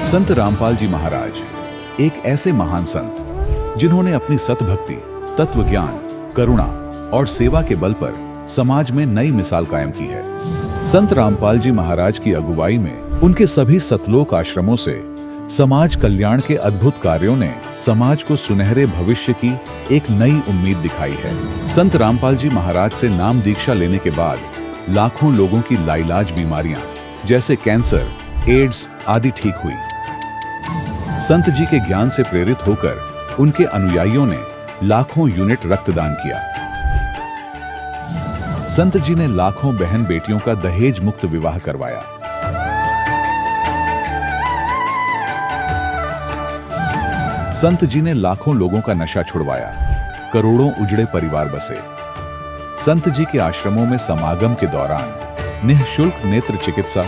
संत रामपाल जी महाराज एक ऐसे महान संत जिन्होंने अपनी सतभक्ति, तत्व ज्ञान, करुणा और सेवा के बल पर समाज में नई मिसाल कायम की है। संत रामपाल जी महाराज की अगुवाई में उनके सभी सतलोक आश्रमों से समाज कल्याण के अद्भुत कार्यों ने समाज को सुनहरे भविष्य की एक नई उम्मीद दिखाई है। संत रामपाल जी महाराज से नाम दीक्षा लेने के बाद लाखों लोगों की लाइलाज बीमारियां जैसे कैंसर, एड्स आदि ठीक हुई। संत जी के ज्ञान से प्रेरित होकर उनके अनुयायियों ने लाखों यूनिट रक्तदान किया। संत जी ने लाखों बहन बेटियों का दहेज मुक्त विवाह करवाया। संत जी ने लाखों लोगों का नशा छुड़वाया, करोड़ों उजड़े परिवार बसे। संत जी के आश्रमों में समागम के दौरान निःशुल्क नेत्र चिकित्सा,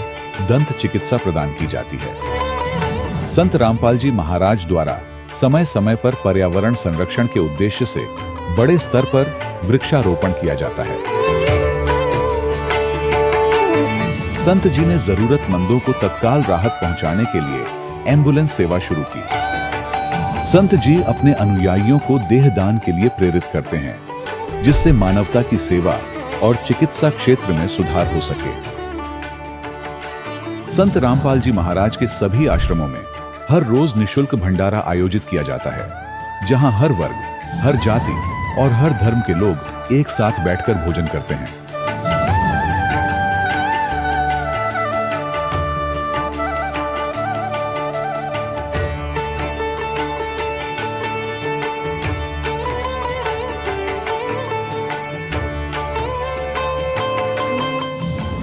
दंत चिकित्सा प्रदान की जाती है। संत रामपाल जी महाराज द्वारा समय समय पर पर्यावरण संरक्षण के उद्देश्य से बड़े स्तर पर वृक्षारोपण किया जाता है। संत जी ने जरूरतमंदों को तत्काल राहत पहुंचाने के लिए एम्बुलेंस सेवा शुरू की। संत जी अपने अनुयायियों को देहदान के लिए प्रेरित करते हैं, जिससे मानवता की सेवा और चिकित्सा क्षेत्र में सुधार हो सके। संत रामपाल जी महाराज के सभी आश्रमों में हर रोज निःशुल्क भंडारा आयोजित किया जाता है, जहां हर वर्ग, हर जाति और हर धर्म के लोग एक साथ बैठकर भोजन करते हैं।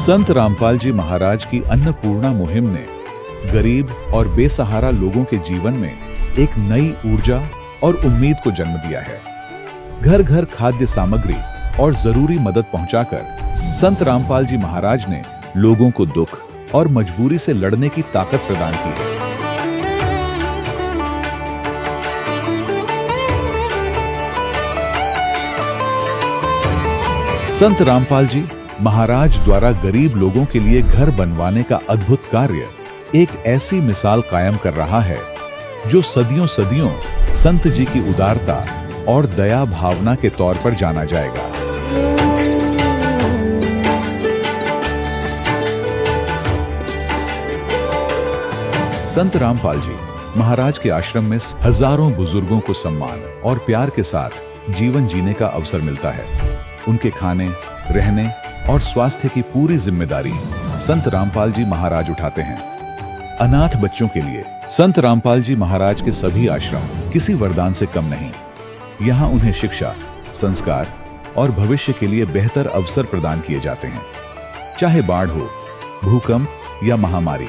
संत रामपाल जी महाराज की अन्नपूर्णा मुहिम ने गरीब और बेसहारा लोगों के जीवन में एक नई ऊर्जा और उम्मीद को जन्म दिया है। घर घर खाद्य सामग्री और जरूरी मदद पहुंचाकर संत रामपाल जी महाराज ने लोगों को दुख और मजबूरी से लड़ने की ताकत प्रदान की है। संत रामपाल जी महाराज द्वारा गरीब लोगों के लिए घर बनवाने का अद्भुत कार्य एक ऐसी मिसाल कायम कर रहा है जो सदियों सदियों संत जी की उदारता और दया भावना के तौर पर जाना जाएगा। संत रामपाल जी महाराज के आश्रम में हजारों बुजुर्गों को सम्मान और प्यार के साथ जीवन जीने का अवसर मिलता है। उनके खाने, रहने और स्वास्थ्य की पूरी जिम्मेदारी संत रामपाल जी महाराज उठाते हैं। अनाथ बच्चों के लिए संत रामपाल जी महाराज के सभी आश्रम किसी वरदान से कम नहीं। यहाँ उन्हें शिक्षा, संस्कार और भविष्य के लिए बेहतर अवसर प्रदान किए जाते हैं। चाहे बाढ़ हो, भूकंप या महामारी,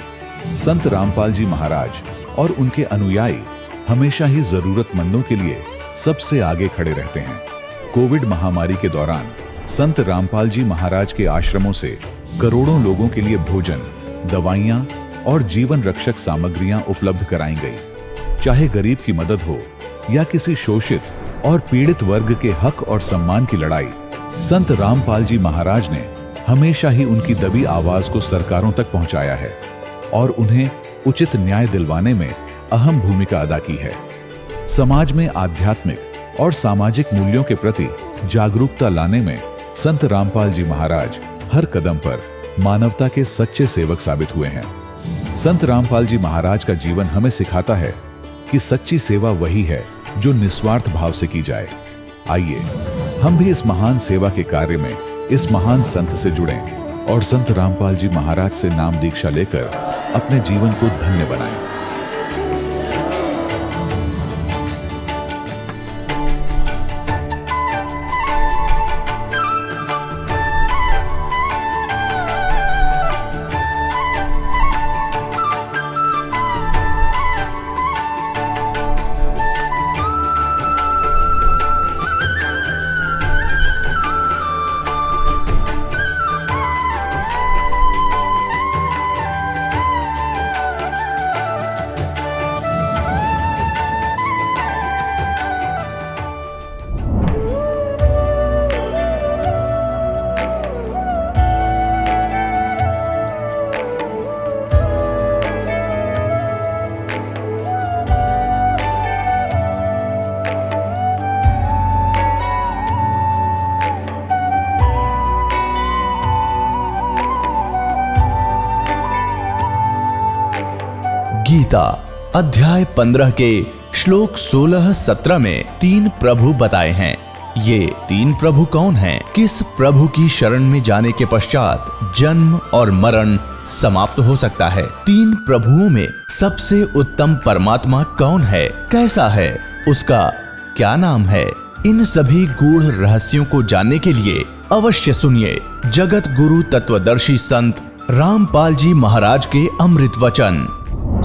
संत रामपाल जी महाराज और उनके अनुयायी हमेशा ही जरूरतमंदों के लिए सबसे आगे खड़े रहते हैं। कोविड महामारी के दौरान संत रामपाल जी महाराज के आश्रमों से करोड़ों लोगों के लिए भोजन, दवाइयां और जीवन रक्षक सामग्रियां उपलब्ध कराई गई। चाहे गरीब की मदद हो या किसी शोषित और पीड़ित वर्ग के हक और सम्मान की लड़ाई, संत रामपाल जी महाराज ने हमेशा ही उनकी दबी आवाज को सरकारों तक पहुंचाया है और उन्हें उचित न्याय दिलवाने में अहम भूमिका अदा की है। समाज में आध्यात्मिक और सामाजिक मूल्यों के प्रति जागरूकता लाने में संत रामपाल जी महाराज हर कदम पर मानवता के सच्चे सेवक साबित हुए हैं। संत रामपाल जी महाराज का जीवन हमें सिखाता है कि सच्ची सेवा वही है जो निस्वार्थ भाव से की जाए। आइए हम भी इस महान सेवा के कार्य में इस महान संत से जुड़ें और संत रामपाल जी महाराज से नाम दीक्षा लेकर अपने जीवन को धन्य बनाएं। गीता अध्याय 15 के श्लोक 16-17 में 3 प्रभु बताए हैं। ये 3 प्रभु कौन हैं? किस प्रभु की शरण में जाने के पश्चात जन्म और मरण समाप्त हो सकता है? 3 प्रभुओं में सबसे उत्तम परमात्मा कौन है? कैसा है? उसका क्या नाम है? इन सभी गूढ़ रहस्यों को जानने के लिए अवश्य सुनिए जगत गुरु तत्वदर्शी संत रामपाल जी महाराज के अमृत वचन।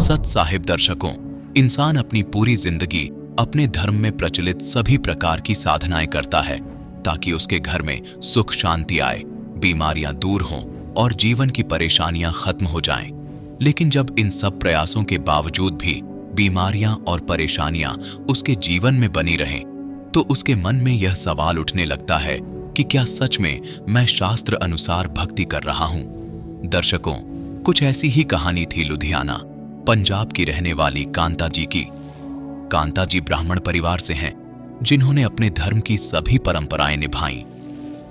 सत साहिब दर्शकों, इंसान अपनी पूरी जिंदगी अपने धर्म में प्रचलित सभी प्रकार की साधनाएं करता है ताकि उसके घर में सुख शांति आए, बीमारियां दूर हों और जीवन की परेशानियां खत्म हो जाएं। लेकिन जब इन सब प्रयासों के बावजूद भी बीमारियां और परेशानियां उसके जीवन में बनी रहें, तो उसके मन में यह सवाल उठने लगता है कि क्या सच में मैं शास्त्र अनुसार भक्ति कर रहा हूं? दर्शकों, कुछ ऐसी ही कहानी थी लुधियाना, पंजाब की रहने वाली कांता जी की। कांता जी ब्राह्मण परिवार से हैं, जिन्होंने अपने धर्म की सभी परंपराएं निभाई,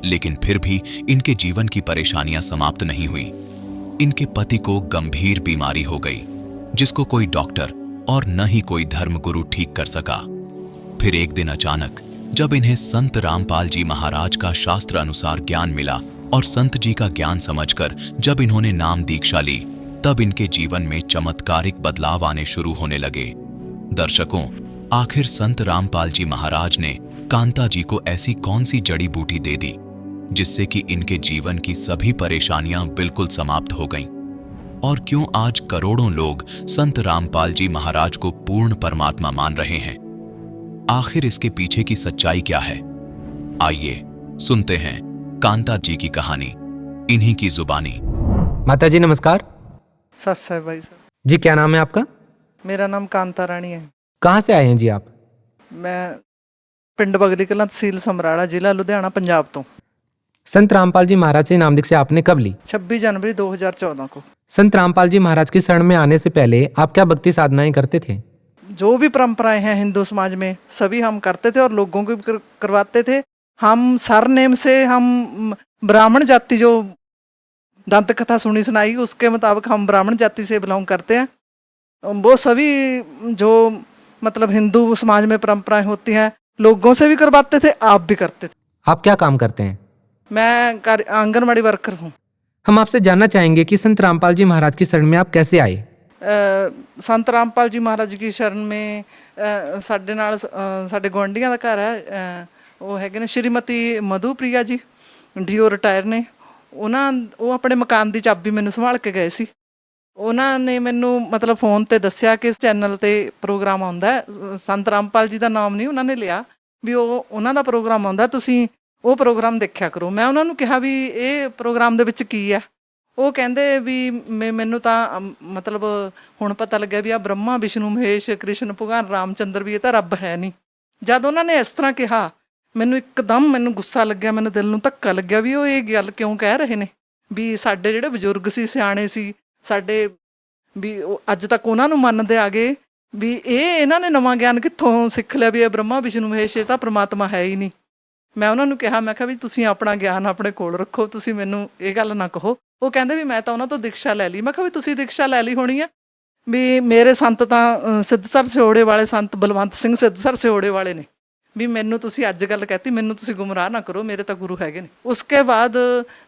लेकिन फिर भी इनके जीवन की परेशानियां समाप्त नहीं हुई। इनके पति को गंभीर बीमारी हो गई, जिसको कोई डॉक्टर और न ही कोई धर्मगुरु ठीक कर सका। फिर एक दिन अचानक जब इन्हें संत रामपाल जी महाराज का शास्त्र अनुसार ज्ञान मिला और संत जी का ज्ञान समझकर जब इन्होंने नाम दीक्षा ली, तब इनके जीवन में चमत्कारिक बदलाव आने शुरू होने लगे। दर्शकों, आखिर संत रामपाल जी महाराज ने कांता जी को ऐसी कौन सी जड़ी बूटी दे दी जिससे कि इनके जीवन की सभी परेशानियां बिल्कुल समाप्त हो गईं? और क्यों आज करोड़ों लोग संत रामपाल जी महाराज को पूर्ण परमात्मा मान रहे हैं? आखिर इसके पीछे की सच्चाई क्या है? आइए सुनते हैं कांता जी की कहानी, इन्हीं की जुबानी। माता जी नमस्कार। सत साहिब भाई साहब। जी क्या नाम है आपका? मेरा नाम कांता रानी है। कहाँ से आए हैं जी आप? मैं पिंड बगली कलां, तहसील समराड़ा, जिला लुधियाना, पंजाब तो। संत रामपाल जी महाराज से नाम दीक्षा आपने कब ली? 26 जनवरी 2014 को। संत रामपाल जी महाराज की शरण में आने से पहले आप क्या भक्ति साधनाएं करते थे? जो भी परंपराएं हैं हिंदू समाज में सभी हम करते थे और लोगों को भी करवाते थे। हम सरनेम से, हम ब्राह्मण जाति, जो दंत कथा सुनी सुनाई उसके मुताबिक हम ब्राह्मण जाति से बिलोंग करते हैं। वो सभी जो मतलब हिंदू समाज में परंपराएं होती हैं लोगों से भी करवाते थे, आप भी करते थे। आप क्या काम करते हैं? मैं आंगनबाड़ी वर्कर हूँ। हम आपसे जानना चाहेंगे कि संत रामपाल जी महाराज की शरण में आप कैसे आए? संत रामपाल जी महाराज की शरण में ਸਾਡੇ ਨਾਲ ਸਾਡੇ ਗੁਆਂਢੀਆਂ ਦਾ ਘਰ ਹੈ, ਉਹ ਹੈਗੇ ਨੇ ਸ਼੍ਰੀਮਤੀ ਮਧੂਪ੍ਰਿਆ ਜੀ, ਡੀਓ ਰਿਟਾਇਰ ਨੇ। ਉਹ ਆਪਣੇ ਮਕਾਨ ਦੀ ਚਾਬੀ ਮੈਨੂੰ ਸੰਭਾਲ ਕੇ ਗਏ ਸੀ। ਉਹਨਾਂ ਨੇ ਮੈਨੂੰ ਮਤਲਬ ਫੋਨ ਤੇ ਦੱਸਿਆ ਕਿ ਇਸ ਚੈਨਲ ਤੇ ਪ੍ਰੋਗਰਾਮ ਆਉਂਦਾ ਹੈ। ਸੰਤ ਰਾਮਪਾਲ ਜੀ ਦਾ ਨਾਮ ਨਹੀਂ ਉਹਨਾਂ ਨੇ ਲਿਆ, ਵੀ ਉਹਨਾਂ ਦਾ ਪ੍ਰੋਗਰਾਮ ਆਉਂਦਾ, ਤੁਸੀਂ ਉਹ ਪ੍ਰੋਗਰਾਮ ਦੇਖਿਆ ਕਰੋ। ਮੈਂ ਉਹਨਾਂ ਨੂੰ ਕਿਹਾ ਵੀ ਇਹ ਪ੍ਰੋਗਰਾਮ ਦੇ ਵਿੱਚ ਕੀ ਹੈ? ਉਹ ਕਹਿੰਦੇ ਵੀ ਮੈਨੂੰ ਤਾਂ ਮਤਲਬ ਹੁਣ ਪਤਾ ਲੱਗਿਆ ਵੀ ਆ ਬ੍ਰਹਮਾ ਵਿਸ਼ਨੂੰ ਮਹੇਸ਼ ਕ੍ਰਿਸ਼ਨ ਭਗਵਾਨ ਰਾਮਚੰਦਰ ਵੀ ਇਹ ਤਾਂ ਰੱਬ ਹੈ ਨਹੀਂ। ਜਦ ਉਹਨਾਂ ਨੇ ਇਸ ਤਰ੍ਹਾਂ ਕਿਹਾ ਮੈਨੂੰ ਇੱਕਦਮ ਮੈਨੂੰ ਗੁੱਸਾ ਲੱਗਿਆ, ਮੈਨੂੰ ਦਿਲ ਨੂੰ ਧੱਕਾ ਲੱਗਿਆ ਵੀ ਉਹ ਇਹ ਗੱਲ ਕਿਉਂ ਕਹਿ ਰਹੇ ਨੇ। ਵੀ ਸਾਡੇ ਜਿਹੜੇ ਬਜ਼ੁਰਗ ਸੀ, ਸਿਆਣੇ ਸੀ ਸਾਡੇ, ਵੀ ਅੱਜ ਤੱਕ ਉਹਨਾਂ ਨੂੰ ਮੰਨਦੇ ਆ ਗਏ ਵੀ ਇਹਨਾਂ ਨੇ ਨਵਾਂ ਗਿਆਨ ਕਿੱਥੋਂ ਸਿੱਖ ਲਿਆ ਵੀ ਇਹ ਬ੍ਰਹਮਾ ਵਿਸ਼ਨੂੰ ਮਹੇਸ਼ ਇਹ ਤਾਂ ਪ੍ਰਮਾਤਮਾ ਹੈ ਹੀ ਨਹੀਂ। ਮੈਂ ਉਹਨਾਂ ਨੂੰ ਕਿਹਾ, ਮੈਂ ਕਿਹਾ ਵੀ ਤੁਸੀਂ ਆਪਣਾ ਗਿਆਨ ਆਪਣੇ ਕੋਲ ਰੱਖੋ, ਤੁਸੀਂ ਮੈਨੂੰ ਇਹ ਗੱਲ ਨਾ ਕਹੋ। ਉਹ ਕਹਿੰਦੇ ਵੀ ਮੈਂ ਤਾਂ ਉਹਨਾਂ ਤੋਂ ਦੀਕਸ਼ਾ ਲੈ ਲਈ। ਮੈਂ ਕਿਹਾ ਵੀ ਤੁਸੀਂ ਦੀਕਸ਼ਾ ਲੈ ਲਈ ਹੋਣੀ ਆ, ਵੀ ਮੇਰੇ ਸੰਤ ਤਾਂ ਸਿੱਧਸਰ ਸਿਓੜੇ ਵਾਲੇ ਸੰਤ ਬਲਵੰਤ ਸਿੰਘ ਸਿੱਧਸਰ ਸਿਓੜੇ ਵਾਲੇ ਨੇ, ਵੀ ਮੈਨੂੰ ਤੁਸੀਂ ਅੱਜ ਗੱਲ ਕਹਿਤੀ, ਮੈਨੂੰ ਤੁਸੀਂ ਗੁੰਮਰਾਹ ਨਾ ਕਰੋ, ਮੇਰੇ ਤਾਂ ਗੁਰੂ ਹੈਗੇ ਨੇ। ਉਸਕੇ ਬਾਅਦ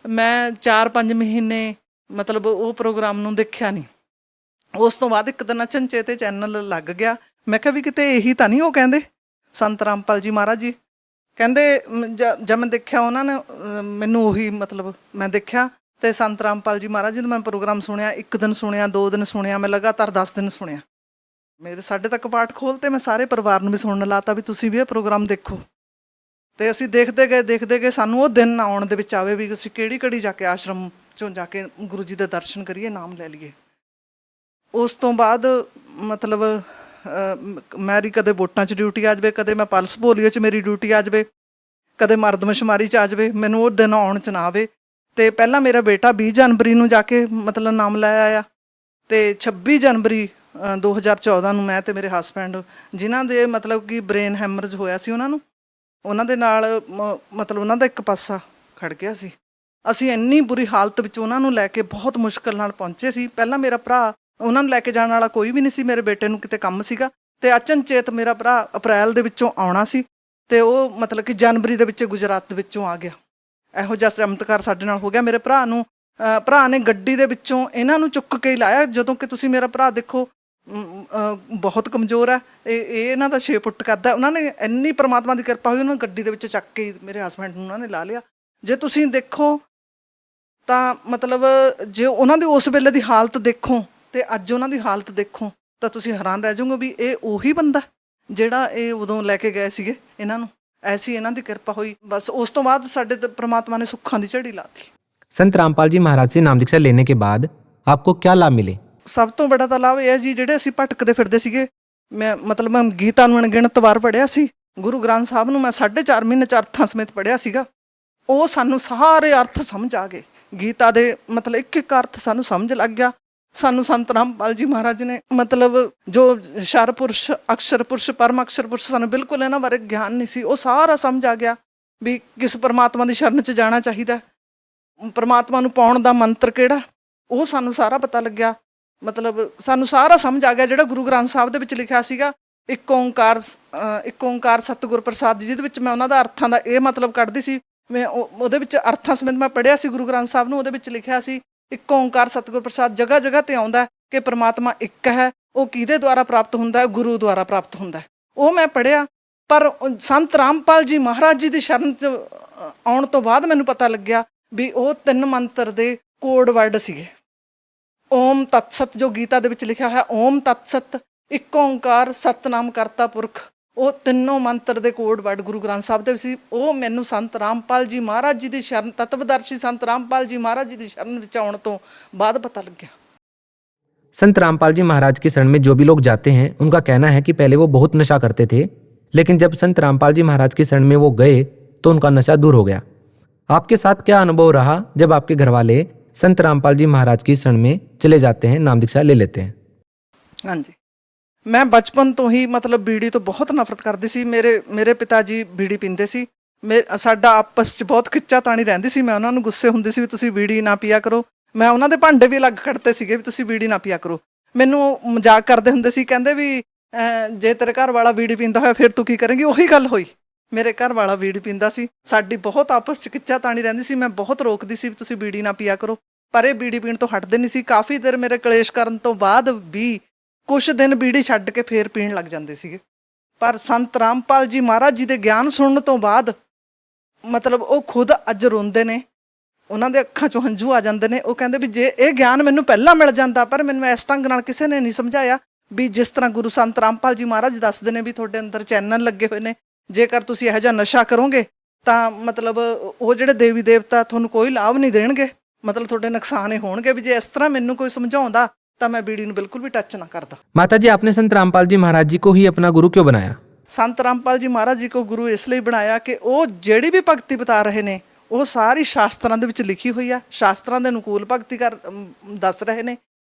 ਮੈਂ 4-5 ਮਹੀਨੇ ਮਤਲਬ ਉਹ ਪ੍ਰੋਗਰਾਮ ਨੂੰ ਦੇਖਿਆ ਨਹੀਂ। ਉਸ ਤੋਂ ਬਾਅਦ ਇੱਕ ਦਿਨ ਅਚਨਚੇ ਤੇ ਚੈਨਲ ਲੱਗ ਗਿਆ। ਮੈਂ ਕਿਹਾ ਵੀ ਕਿਤੇ ਇਹੀ ਤਾਂ ਨਹੀਂ ਉਹ ਕਹਿੰਦੇ ਸੰਤ ਰਾਮਪਾਲ ਜੀ ਮਹਾਰਾਜ ਜੀ ਕਹਿੰਦੇ। ਜਦ ਮੈਂ ਦੇਖਿਆ ਉਹਨਾਂ ਨੇ ਮੈਨੂੰ ਉਹੀ ਮਤਲਬ ਮੈਂ ਦੇਖਿਆ ਤੇ ਸੰਤ ਰਾਮਪਾਲ ਜੀ ਮਹਾਰਾਜ ਜੀ ਦਾ ਮੈਂ ਪ੍ਰੋਗਰਾਮ ਸੁਣਿਆ। 1 ਦਿਨ ਸੁਣਿਆ, 2 ਦਿਨ ਸੁਣਿਆ, ਮੈਂ ਲਗਾਤਾਰ 10 ਦਿਨ ਸੁਣਿਆ। ਮੇਰੇ ਸਾਡੇ ਤੱਕ ਪਾਠ ਖੋਲ੍ਹਤੇ, ਮੈਂ ਸਾਰੇ ਪਰਿਵਾਰ ਨੂੰ ਵੀ ਸੁਣਨ ਲਾਤਾ ਵੀ ਤੁਸੀਂ ਵੀ ਇਹ ਪ੍ਰੋਗਰਾਮ ਦੇਖੋ। ਅਤੇ ਅਸੀਂ ਦੇਖਦੇ ਗਏ ਸਾਨੂੰ ਉਹ ਦਿਨ ਆਉਣ ਦੇ ਵਿੱਚ ਆਵੇ ਵੀ ਅਸੀਂ ਕਿਹੜੀ ਘੜੀ ਜਾ ਕੇ ਆਸ਼ਰਮ 'ਚੋਂ ਜਾ ਕੇ ਗੁਰੂ ਜੀ ਦੇ ਦਰਸ਼ਨ ਕਰੀਏ, ਨਾਮ ਲੈ ਲਈਏ। ਉਸ ਤੋਂ ਬਾਅਦ ਮਤਲਬ ਮੇਰੀ ਕਦੇ ਵੋਟਾਂ 'ਚ ਡਿਊਟੀ ਆ ਜਾਵੇ, ਕਦੇ ਮੈਂ ਪਲਸ ਪੋਲੀਓ 'ਚ ਮੇਰੀ ਡਿਊਟੀ ਆ ਜਾਵੇ, ਕਦੇ ਮਰਦਮਸ਼ੁਮਾਰੀ 'ਚ ਆ ਜਾਵੇ, ਮੈਨੂੰ ਉਹ ਦਿਨ ਆਉਣ 'ਚ ਨਾ ਆਵੇ। ਅਤੇ ਪਹਿਲਾਂ ਮੇਰਾ ਬੇਟਾ 20 ਜਨਵਰੀ ਨੂੰ ਜਾ ਕੇ ਮਤਲਬ ਨਾਮ ਲੈ ਆਇਆ ਅਤੇ 26 ਜਨਵਰੀ 2014 ਨੂੰ ਮੈਂ ਅਤੇ ਮੇਰੇ ਹਸਬੈਂਡ, ਜਿਨ੍ਹਾਂ ਦੇ ਮਤਲਬ ਕਿ ਬ੍ਰੇਨ ਹੈਮਰਜ ਹੋਇਆ ਸੀ, ਉਹਨਾਂ ਦੇ ਨਾਲ ਮਤਲਬ ਉਹਨਾਂ ਦਾ ਇੱਕ ਪਾਸਾ ਖੜ੍ਹ ਗਿਆ ਸੀ। ਅਸੀਂ ਇੰਨੀ ਬੁਰੀ ਹਾਲਤ ਵਿੱਚ ਉਹਨਾਂ ਨੂੰ ਲੈ ਕੇ ਬਹੁਤ ਮੁਸ਼ਕਿਲ ਨਾਲ ਪਹੁੰਚੇ ਸੀ। ਪਹਿਲਾਂ ਮੇਰਾ ਭਰਾ ਉਹਨਾਂ ਨੂੰ ਲੈ ਕੇ ਜਾਣ ਵਾਲਾ ਕੋਈ ਵੀ ਨਹੀਂ ਸੀ। ਮੇਰੇ ਬੇਟੇ ਨੂੰ ਕਿਤੇ ਕੰਮ ਸੀਗਾ ਤੇ ਅਚਨਚੇਤ ਮੇਰਾ ਭਰਾ ਅਪ੍ਰੈਲ ਦੇ ਵਿੱਚੋਂ ਆਉਣਾ ਸੀ ਤੇ ਉਹ ਮਤਲਬ ਕਿ ਜਨਵਰੀ ਦੇ ਵਿੱਚ ਗੁਜਰਾਤ ਦੇ ਵਿੱਚੋਂ ਆ ਗਿਆ। ਇਹੋ ਜਿਹਾ ਚਮਤਕਾਰ ਸਾਡੇ ਨਾਲ ਹੋ ਗਿਆ। ਮੇਰੇ ਭਰਾ ਨੇ ਗੱਡੀ ਦੇ ਵਿੱਚੋਂ ਇਹਨਾਂ ਨੂੰ ਚੁੱਕ ਕੇ ਹੀ ਲਾਇਆ, ਜਦੋਂ ਕਿ ਤੁਸੀਂ ਮੇਰਾ ਭਰਾ ਦੇਖੋ ਬਹੁਤ ਕਮਜ਼ੋਰ ਹੈ, ਇਹ ਇਹਨਾਂ ਦਾ 6 ਫੁੱਟ ਕੱਦ ਹੈ। ਉਹਨਾਂ ਨੇ ਇੰਨੀ ਪ੍ਰਮਾਤਮਾ ਦੀ ਕਿਰਪਾ ਹੋਈ, ਉਹਨਾਂ ਨੂੰ ਗੱਡੀ ਦੇ ਵਿੱਚ ਚੱਕ ਕੇ ਮੇਰੇ ਹਸਬੈਂਡ ਨੂੰ ਉਹਨਾਂ ਨੇ ਲਾ ਲਿਆ। ਜੇ ਤੁਸੀਂ ਦੇਖੋ ਤਾਂ ਮਤਲਬ ਜੇ ਉਹਨਾਂ ਦੀ ਉਸ ਵੇਲੇ ਦੀ ਹਾਲਤ ਦੇਖੋ ਤੇ ਅੱਜ ਉਹਨਾਂ ਦੀ ਹਾਲਤ ਦੇਖੋ ਤਾਂ ਤੁਸੀਂ ਹੈਰਾਨ ਰਹਿ ਜਾਓਗੇ ਵੀ ਇਹ ਉਹੀ ਬੰਦਾ ਜਿਹੜਾ ਇਹ ਉਦੋਂ ਲੈ ਕੇ ਗਏ ਸੀਗੇ ਇਹਨਾਂ ਨੂੰ। ਐਸੀ ਇਹਨਾਂ ਦੀ ਕਿਰਪਾ ਹੋਈ। ਬਸ ਉਸ ਤੋਂ ਬਾਅਦ ਸਾਡੇ ਤੇ ਪ੍ਰਮਾਤਮਾ ਨੇ ਸੁੱਖਾਂ ਦੀ ਝੜੀ ਲਾਤੀ। संत रामपाल जी महाराज से नाम दीक्षा लेने के बाद आपको क्या लाभ मिले? ਸਭ ਤੋਂ ਵੱਡਾ ਤਾਂ ਲਾਭ ਇਹ ਹੈ ਜੀ, ਜਿਹੜੇ ਅਸੀਂ ਭਟਕਦੇ ਫਿਰਦੇ ਸੀਗੇ, ਮੈਂ ਗੀਤਾ ਨੂੰ ਅਣਗਿਣਤ ਵਾਰ ਪੜ੍ਹਿਆ ਸੀ। ਗੁਰੂ ਗ੍ਰੰਥ ਸਾਹਿਬ ਨੂੰ ਮੈਂ 4.5 ਮਹੀਨੇ 'ਚ ਅਰਥਾਂ ਸਮੇਤ ਪੜ੍ਹਿਆ ਸੀਗਾ। ਉਹ ਸਾਨੂੰ ਸਾਰੇ ਅਰਥ ਸਮਝ ਆ ਗਏ। ਗੀਤਾ ਦੇ ਮਤਲਬ ਇੱਕ ਇੱਕ ਅਰਥ ਸਾਨੂੰ ਸਮਝ ਲੱਗ ਗਿਆ। ਸਾਨੂੰ ਸੰਤ ਰਾਮਪਾਲ ਜੀ ਮਹਾਰਾਜ ਨੇ ਮਤਲਬ ਜੋ ਸ਼ਰ ਪੁਰਸ਼, ਅਕਸ਼ਰ ਪੁਰਸ਼, ਪਰਮ ਅਕਸ਼ਰ ਪੁਰਸ਼, ਸਾਨੂੰ ਬਿਲਕੁਲ ਇਹਨਾਂ ਬਾਰੇ ਗਿਆਨ ਨਹੀਂ ਸੀ। ਉਹ ਸਾਰਾ ਸਮਝ ਆ ਗਿਆ ਵੀ ਕਿਸ ਪਰਮਾਤਮਾ ਦੀ ਸ਼ਰਨ 'ਚ ਜਾਣਾ ਚਾਹੀਦਾ, ਪਰਮਾਤਮਾ ਨੂੰ ਪਾਉਣ ਦਾ ਮੰਤਰ ਕਿਹੜਾ, ਉਹ ਸਾਨੂੰ ਸਾਰਾ ਪਤਾ ਲੱਗਿਆ। ਮਤਲਬ ਸਾਨੂੰ ਸਾਰਾ ਸਮਝ ਆ ਗਿਆ ਜਿਹੜਾ ਗੁਰੂ ਗ੍ਰੰਥ ਸਾਹਿਬ ਦੇ ਵਿੱਚ ਲਿਖਿਆ ਸੀਗਾ, ਇੱਕ ਓਂਕਾਰ ਸਤਿਗੁਰ ਪ੍ਰਸਾਦ, ਜਿਹਦੇ ਵਿੱਚ ਮੈਂ ਉਹਨਾਂ ਦਾ ਅਰਥਾਂ ਦਾ ਇਹ ਮਤਲਬ ਕੱਢਦੀ ਸੀ। ਮੈਂ ਉਹਦੇ ਵਿੱਚ ਅਰਥਾਂ ਸਮੇਤ ਮੈਂ ਪੜ੍ਹਿਆ ਸੀ ਗੁਰੂ ਗ੍ਰੰਥ ਸਾਹਿਬ ਨੂੰ। ਉਹਦੇ ਵਿੱਚ ਲਿਖਿਆ ਸੀ ਇੱਕ ਓਂਕਾਰ ਸਤਿਗੁਰ ਪ੍ਰਸਾਦ। ਜਗ੍ਹਾ ਜਗ੍ਹਾ ਤੇ ਆਉਂਦਾ ਕਿ ਪਰਮਾਤਮਾ ਇੱਕ ਹੈ। ਉਹ ਕਿਹਦੇ ਦੁਆਰਾ ਪ੍ਰਾਪਤ ਹੁੰਦਾ ਹੈ? ਗੁਰੂ ਦੁਆਰਾ ਪ੍ਰਾਪਤ ਹੁੰਦਾ। ਉਹ ਮੈਂ ਪੜ੍ਹਿਆ। ਪਰ ਸੰਤ ਰਾਮਪਾਲ ਜੀ ਮਹਾਰਾਜ ਜੀ ਦੀ ਸ਼ਰਨ 'ਚ ਆਉਣ ਤੋਂ ਬਾਅਦ ਮੈਨੂੰ ਪਤਾ ਲੱਗਿਆ ਵੀ ਉਹ 3 ਮੰਤਰ ਦੇ ਕੋਡ ਵਰਡ ਸੀਗੇ। ਓਮ ਤਤ ਸਤ, ਜੋ ਗੀਤਾ ਦੇ ਵਿੱਚ ਲਿਖਿਆ ਹੋਇਆ ਓਮ ਤਤ ਸਤ, ਇੱਕ ਓਂਕਾਰ, ਸਤਨਾਮ ਕਰਤਾ ਪੁਰਖ, ਉਹ ਤਿੰਨੋਂ ਮੰਤਰ ਦੇ ਕੋਡ ਵਰਡ ਗੁਰੂ ਗ੍ਰੰਥ ਸਾਹਿਬ ਦੇ ਵਿੱਚ ਸੀ। ਉਹ ਮੈਨੂੰ ਸੰਤ ਰਾਮਪਾਲ ਜੀ ਮਹਾਰਾਜ ਜੀ ਦੀ ਸ਼ਰਨ, ਤਤਵਦਰਸ਼ੀ ਸੰਤ ਰਾਮਪਾਲ ਜੀ ਮਹਾਰਾਜ ਜੀ ਦੀ ਸ਼ਰਨ ਵਿੱਚ ਆਉਣ ਤੋਂ ਬਾਅਦ ਪਤਾ ਲੱਗਿਆ। संत रामपाल जी महाराज की शरण में जो भी लोग जाते हैं उनका कहना है कि पहले वो बहुत नशा करते थे, लेकिन जब संत रामपाल जी महाराज की शरण में वो गए तो उनका नशा दूर हो गया। आपके साथ क्या अनुभव रहा जब आपके घर वाले संत रामपाल जी महाराज की शरण में चले जाते हैं, नाम दीक्षा ले लेते हैं? ਹਾਂਜੀ, ਮੈਂ ਬਚਪਨ ਤੋਂ ਹੀ ਮਤਲਬ ਬੀੜੀ ਤੋਂ ਬਹੁਤ ਨਫ਼ਰਤ ਕਰਦੀ ਸੀ। ਮੇਰੇ ਪਿਤਾ ਜੀ ਬੀੜੀ ਪੀਂਦੇ ਸੀ। ਸਾਡਾ ਆਪਸ 'ਚ ਬਹੁਤ ਖਿੱਚਾ ਤਾਣੀ ਰਹਿੰਦੀ ਸੀ। ਮੈਂ ਉਹਨਾਂ ਨੂੰ ਗੁੱਸੇ ਹੁੰਦੀ ਸੀ ਵੀ ਤੁਸੀਂ ਬੀੜੀ ਨਾ ਪੀਆ ਕਰੋ। ਮੈਂ ਉਹਨਾਂ ਦੇ ਭਾਂਡੇ ਵੀ ਅਲੱਗ ਖੜਤੇ ਸੀਗੇ ਵੀ ਤੁਸੀਂ ਬੀੜੀ ਨਾ ਪੀਆ ਕਰੋ। ਮੈਨੂੰ ਮਜ਼ਾਕ ਕਰਦੇ ਹੁੰਦੇ ਸੀ, ਕਹਿੰਦੇ ਵੀ ਜੇ ਤੇਰੇ ਘਰ ਵਾਲਾ ਬੀੜੀ ਪੀਂਦਾ ਹੋਇਆ ਫਿਰ ਤੂੰ ਕੀ ਕਰੇਂਗੀ। ਉਹੀ ਗੱਲ ਹੋਈ, ਮੇਰੇ ਘਰ ਵਾਲਾ ਬੀੜੀ ਪੀਂਦਾ ਸੀ। ਸਾਡੀ ਬਹੁਤ ਆਪਸ 'ਚ ਖਿੱਚਾ ਤਾਣੀ ਰਹਿੰਦੀ ਸੀ। ਮੈਂ ਬਹੁਤ ਰੋਕਦੀ ਸੀ ਵੀ ਤੁਸੀਂ ਬੀੜੀ ਨਾ ਪੀਆ ਕਰੋ, ਪਰ ਇਹ ਬੀੜੀ ਪੀਣ ਤੋਂ ਹਟਦੇ ਨਹੀਂ ਸੀ। ਕਾਫੀ ਦੇਰ ਮੇਰੇ ਕਲੇਸ਼ ਕਰਨ ਤੋਂ ਬਾਅਦ ਵੀ ਕੁਛ ਦਿਨ ਬੀੜੀ ਛੱਡ ਕੇ ਫੇਰ ਪੀਣ ਲੱਗ ਜਾਂਦੇ ਸੀਗੇ। ਪਰ ਸੰਤ ਰਾਮਪਾਲ ਜੀ ਮਹਾਰਾਜ ਜੀ ਦੇ ਗਿਆਨ ਸੁਣਨ ਤੋਂ ਬਾਅਦ ਮਤਲਬ ਉਹ ਖੁਦ ਅੱਜ ਰੋਂਦੇ ਨੇ, ਉਹਨਾਂ ਦੇ ਅੱਖਾਂ 'ਚੋਂ ਹੰਝੂ ਆ ਜਾਂਦੇ ਨੇ। ਉਹ ਕਹਿੰਦੇ ਵੀ ਜੇ ਇਹ ਗਿਆਨ ਮੈਨੂੰ ਪਹਿਲਾਂ ਮਿਲ ਜਾਂਦਾ, ਪਰ ਮੈਨੂੰ ਇਸ ਢੰਗ ਨਾਲ ਕਿਸੇ ਨੇ ਨਹੀਂ ਸਮਝਾਇਆ ਵੀ ਜਿਸ ਤਰ੍ਹਾਂ ਗੁਰੂ ਸੰਤ ਰਾਮਪਾਲ ਜੀ ਮਹਾਰਾਜ ਦੱਸਦੇ ਨੇ ਵੀ ਤੁਹਾਡੇ ਅੰਦਰ ਚੈਨਲ ਲੱਗੇ ਹੋਏ ਨੇ, ਜੇਕਰ ਤੁਸੀਂ ਇਹੋ ਜਿਹਾ ਨਸ਼ਾ ਕਰੋਗੇ ਤਾਂ ਮਤਲਬ ਉਹ ਜਿਹੜੇ ਦੇਵੀ ਦੇਵਤਾ ਤੁਹਾਨੂੰ ਕੋਈ ਲਾਭ ਨਹੀਂ ਦੇਣਗੇ, ਮਤਲਬ ਤੁਹਾਡੇ ਨੁਕਸਾਨ ਹੀ ਹੋਣਗੇ। ਵੀ ਜੇ ਇਸ ਤਰ੍ਹਾਂ ਮੈਨੂੰ ਕੋਈ ਸਮਝਾਉਂਦਾ ਤਾਂ ਮੈਂ ਬੀੜੀ ਨੂੰ ਬਿਲਕੁਲ ਵੀ ਟੱਚ ਨਾ ਕਰਦਾ। माता जी, आपने संत रामपाल जी महाराज जी को ही अपना गुरु क्यों बनाया? ਸੰਤ ਰਾਮਪਾਲ ਜੀ ਮਹਾਰਾਜ ਜੀ ਕੋ ਗੁਰੂ ਇਸ ਲਈ ਬਣਾਇਆ ਕਿ ਉਹ ਜਿਹੜੀ ਵੀ ਭਗਤੀ ਬਤਾ ਰਹੇ ਨੇ ਉਹ ਸਾਰੀ ਸ਼ਾਸਤਰਾਂ ਦੇ ਵਿੱਚ ਲਿਖੀ ਹੋਈ ਆ। ਸ਼ਾਸਤਰਾਂ ਦੇ ਅਨੁਕੂਲ ਭਗਤੀ ਦੱਸ ਰਹੇ ਨੇ।